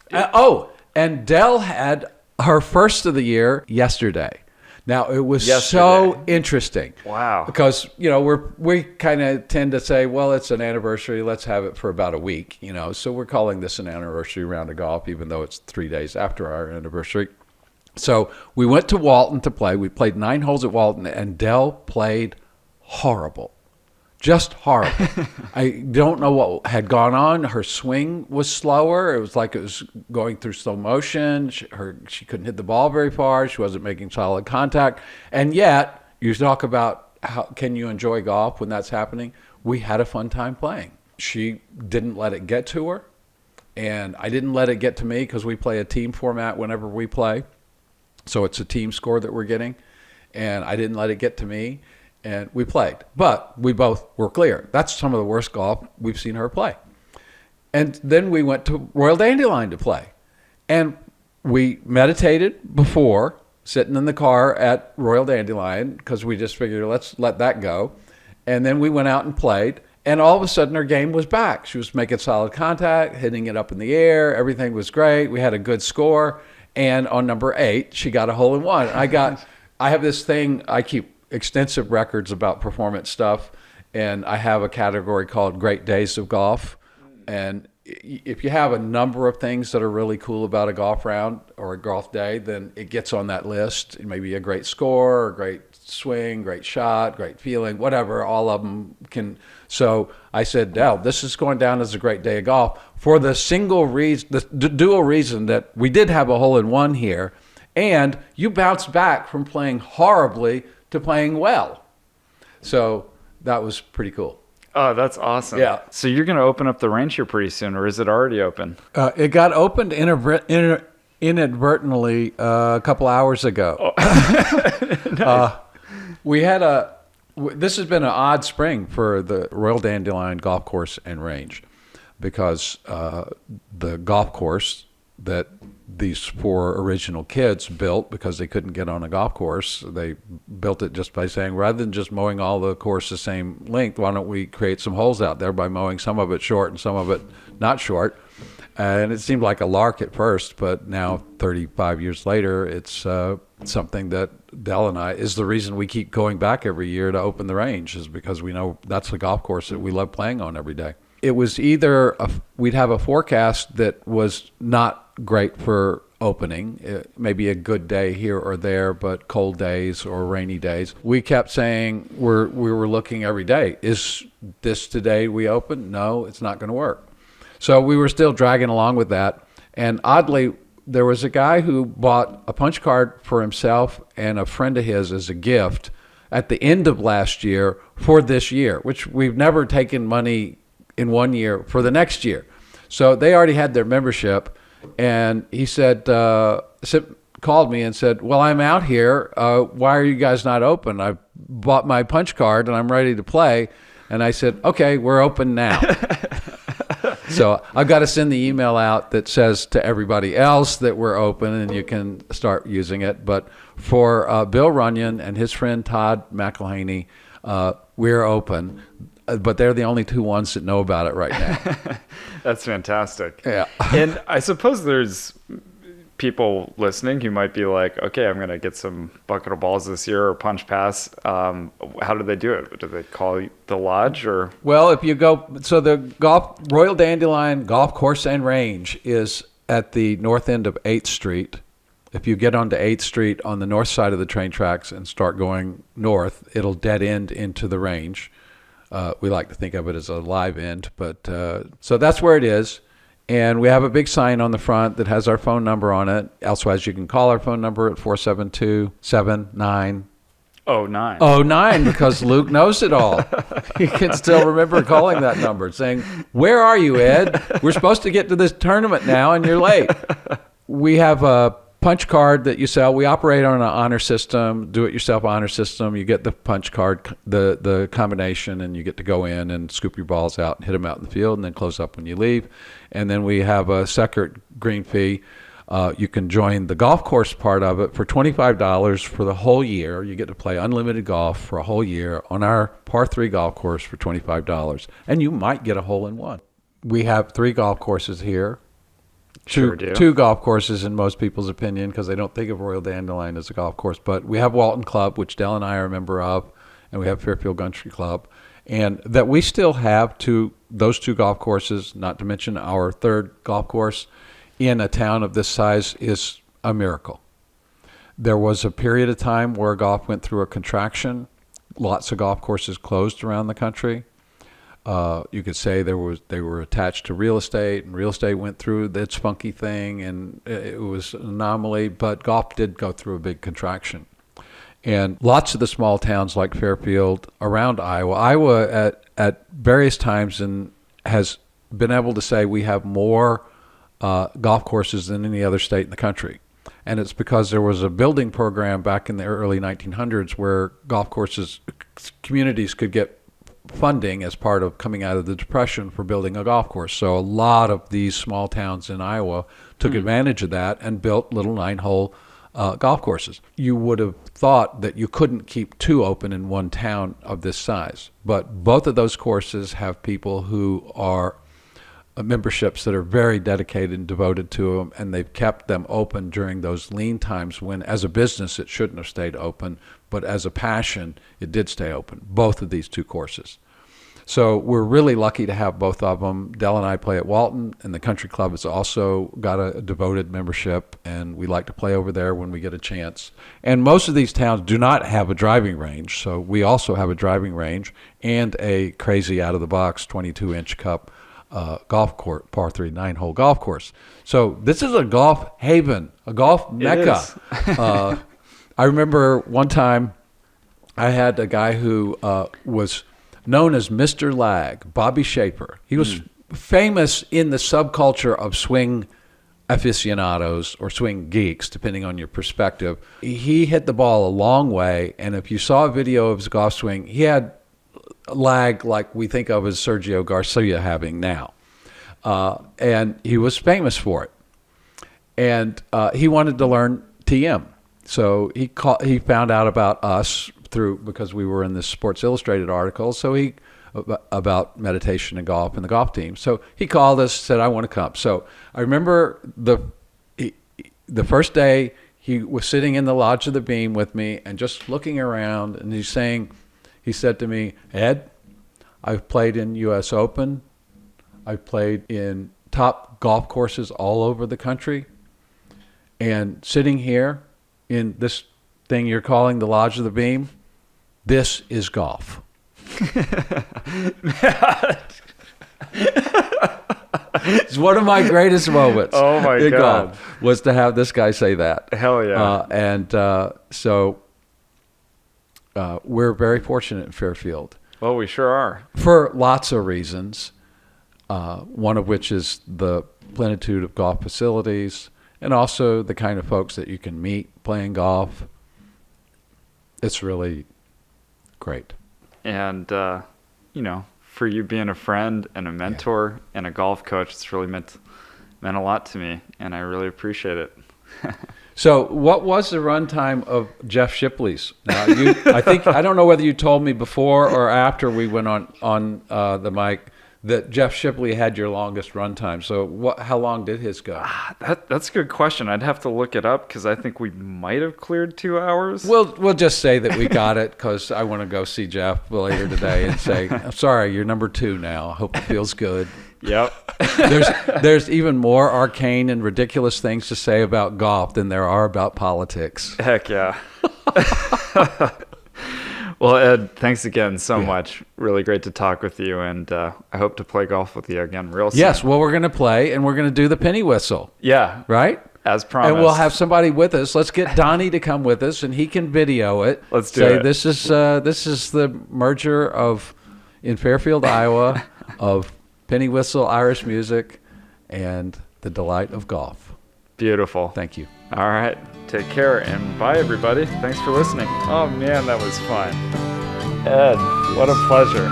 And Dell had her first of the year yesterday. Now, it was so interesting. Wow. Because, we kind of tend to say, well, it's an anniversary. Let's have it for about a week, So we're calling this an anniversary round of golf, even though it's 3 days after our anniversary. So we went to Walton to play. We played 9 holes at Walton, and Dell played horrible. Just horrible. I don't know what had gone on. Her swing was slower. It was like it was going through slow motion. She couldn't hit the ball very far. She wasn't making solid contact. And yet, you talk about how can you enjoy golf when that's happening? We had a fun time playing. She didn't let it get to her, and I didn't let it get to me because we play a team format whenever we play. So it's a team score that we're getting, and I didn't let it get to me. And we played, but we both were clear. That's some of the worst golf we've seen her play. And then we went to Royal Dandelion to play. And we meditated before, sitting in the car at Royal Dandelion, because we just figured, let's let that go. And then we went out and played. And all of a sudden, her game was back. She was making solid contact, hitting it up in the air. Everything was great. We had a good score. And on number 8, she got a hole-in-one. I have this thing, I keep extensive records about performance stuff, and I have a category called Great Days of Golf. And if you have a number of things that are really cool about a golf round or a golf day, then it gets on that list. Maybe a great score, a great swing, great shot, great feeling, whatever, all of them can. So I said, Dell, this is going down as a great day of golf for the single reason, the dual reason that we did have a hole-in-one here, and you bounced back from playing horribly to playing well. So that was pretty cool. Oh, that's awesome. Yeah. So you're going to open up the range here pretty soon, or is it already open? It got opened inadvertently a couple hours ago. Oh. Nice. This has been an odd spring for the Royal Dandelion Golf Course and Range, because the golf course that these 4 original kids built, because they couldn't get on a golf course, they built it just by saying, rather than just mowing all the course the same length, why don't we create some holes out there by mowing some of it short and some of it not short. And it seemed like a lark at first, but now 35 years later, it's something that Dell and I, is the reason we keep going back every year to open the range, is because we know that's the golf course that we love playing on every day. It was either we'd have a forecast that was not great for opening, maybe a good day here or there, but cold days or rainy days. We kept saying we were looking every day. Is this today we open? No, it's not going to work. So we were still dragging along with that. And oddly, there was a guy who bought a punch card for himself and a friend of his as a gift at the end of last year for this year, which we've never taken money in one year for the next year. So they already had their membership. And he said, called me and said, well, I'm out here. Why are you guys not open? I bought my punch card and I'm ready to play. And I said, okay, we're open now. So I've got to send the email out that says to everybody else that we're open and you can start using it. But for Bill Runyon and his friend Todd McElhaney, we're open. But they're the only 2 ones that know about it right now. That's fantastic. Yeah. And I suppose there's people listening who might be like, okay, I'm going to get some bucket of balls this year or punch pass. How do they do it? Do they call the lodge or? Well, if you go, so the Royal Dandelion Golf Course and Range is at the north end of 8th Street. If you get onto 8th Street on the north side of the train tracks and start going north, it'll dead end into the range. We like to think of it as a live end, but so that's where it is. And we have a big sign on the front that has our phone number on it. Elsewise, you can call our phone number at 472-7909. 09, because Luke knows it all. He can still remember calling that number, saying, where are you, Ed? We're supposed to get to this tournament now, and you're late. We have a punch card that you sell. We operate on an honor system, do-it-yourself honor system. You get the punch card, the combination, and you get to go in and scoop your balls out and hit them out in the field and then close up when you leave. And then we have a separate green fee. You can join the golf course part of it for $25 for the whole year. You get to play unlimited golf for a whole year on our par 3 golf course for $25. And you might get a hole-in-one. We have 3 golf courses here. Two golf courses in most people's opinion, because they don't think of Royal Dandelion as a golf course. But we have Walton Club, which Dell and I are a member of, and we have Fairfield Country Club. And that we still have those 2 golf courses, not to mention our 3rd golf course, in a town of this size is a miracle. There was a period of time where golf went through a contraction. Lots of golf courses closed around the country. You could say they were attached to real estate, and real estate went through its funky thing, and it was an anomaly, but golf did go through a big contraction. And lots of the small towns like Fairfield around Iowa at various times has been able to say we have more golf courses than any other state in the country. And it's because there was a building program back in the early 1900s where golf courses, communities could get funding as part of coming out of the Depression for building a golf course. So a lot of these small towns in Iowa took advantage of that and built little 9-hole golf courses. You would have thought that you couldn't keep 2 open in one town of this size. But both of those courses have people who are memberships that are very dedicated and devoted to them, and they've kept them open during those lean times when, as a business, it shouldn't have stayed open, but as a passion, it did stay open, both of these 2 courses. So we're really lucky to have both of them. Dell and I play at Walton, and the country club has also got a devoted membership, and we like to play over there when we get a chance. And most of these towns do not have a driving range, so we also have a driving range and a crazy out-of-the-box 22-inch cup golf course, par 3 9-hole golf course. So this is a golf haven, a golf mecca. I remember one time I had a guy who was known as Mr. Lag, Bobby Shaper. He was famous in the subculture of swing aficionados or swing geeks, depending on your perspective. He hit the ball a long way, and if you saw a video of his golf swing, he had lag like we think of as Sergio Garcia having now. And he was famous for it. And he wanted to learn TM. So he found out about us because we were in this Sports Illustrated article. So about meditation and golf and the golf team. So he called us, said, I want to come. So I remember the first day he was sitting in the Lodge of the Beam with me and just looking around, and he said to me, Ed, I've played in U.S. Open. I've played in top golf courses all over the country. And sitting here in this thing you're calling the Lodge of the Beam, this is golf. It's one of my greatest moments. Oh, my God. Golf was to have this guy say that. Hell yeah. So we're very fortunate in Fairfield. Well, we sure are. For lots of reasons, one of which is the plenitude of golf facilities and also the kind of folks that you can meet playing golf. It's really great. And, for you being a friend and a mentor and a golf coach, it's really meant a lot to me, and I really appreciate it. So what was the runtime of Jeff Shipley's? Now, I don't know whether you told me before or after we went on the mic that Jeff Shipley had your longest runtime. So how long did his go? That's a good question. I'd have to look it up because I think we might have cleared 2 hours. We'll just say that we got it because I want to go see Jeff later today and say, I'm sorry, you're number 2 now. I hope it feels good. Yep. There's even more arcane and ridiculous things to say about golf than there are about politics. Heck yeah. Well, Ed, thanks again so much. Really great to talk with you, and I hope to play golf with you again real soon. Yes, well, we're going to play, and we're going to do the penny whistle. Yeah. Right? As promised. And we'll have somebody with us. Let's get Donnie to come with us, and he can video it. Let's do it. This is the merger in Fairfield, Iowa, of penny whistle, Irish music, and the delight of golf. Beautiful. Thank you. All right. Take care, and bye, everybody. Thanks for listening. Oh, man, that was fun. Ed, what a pleasure.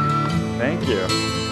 Thank you.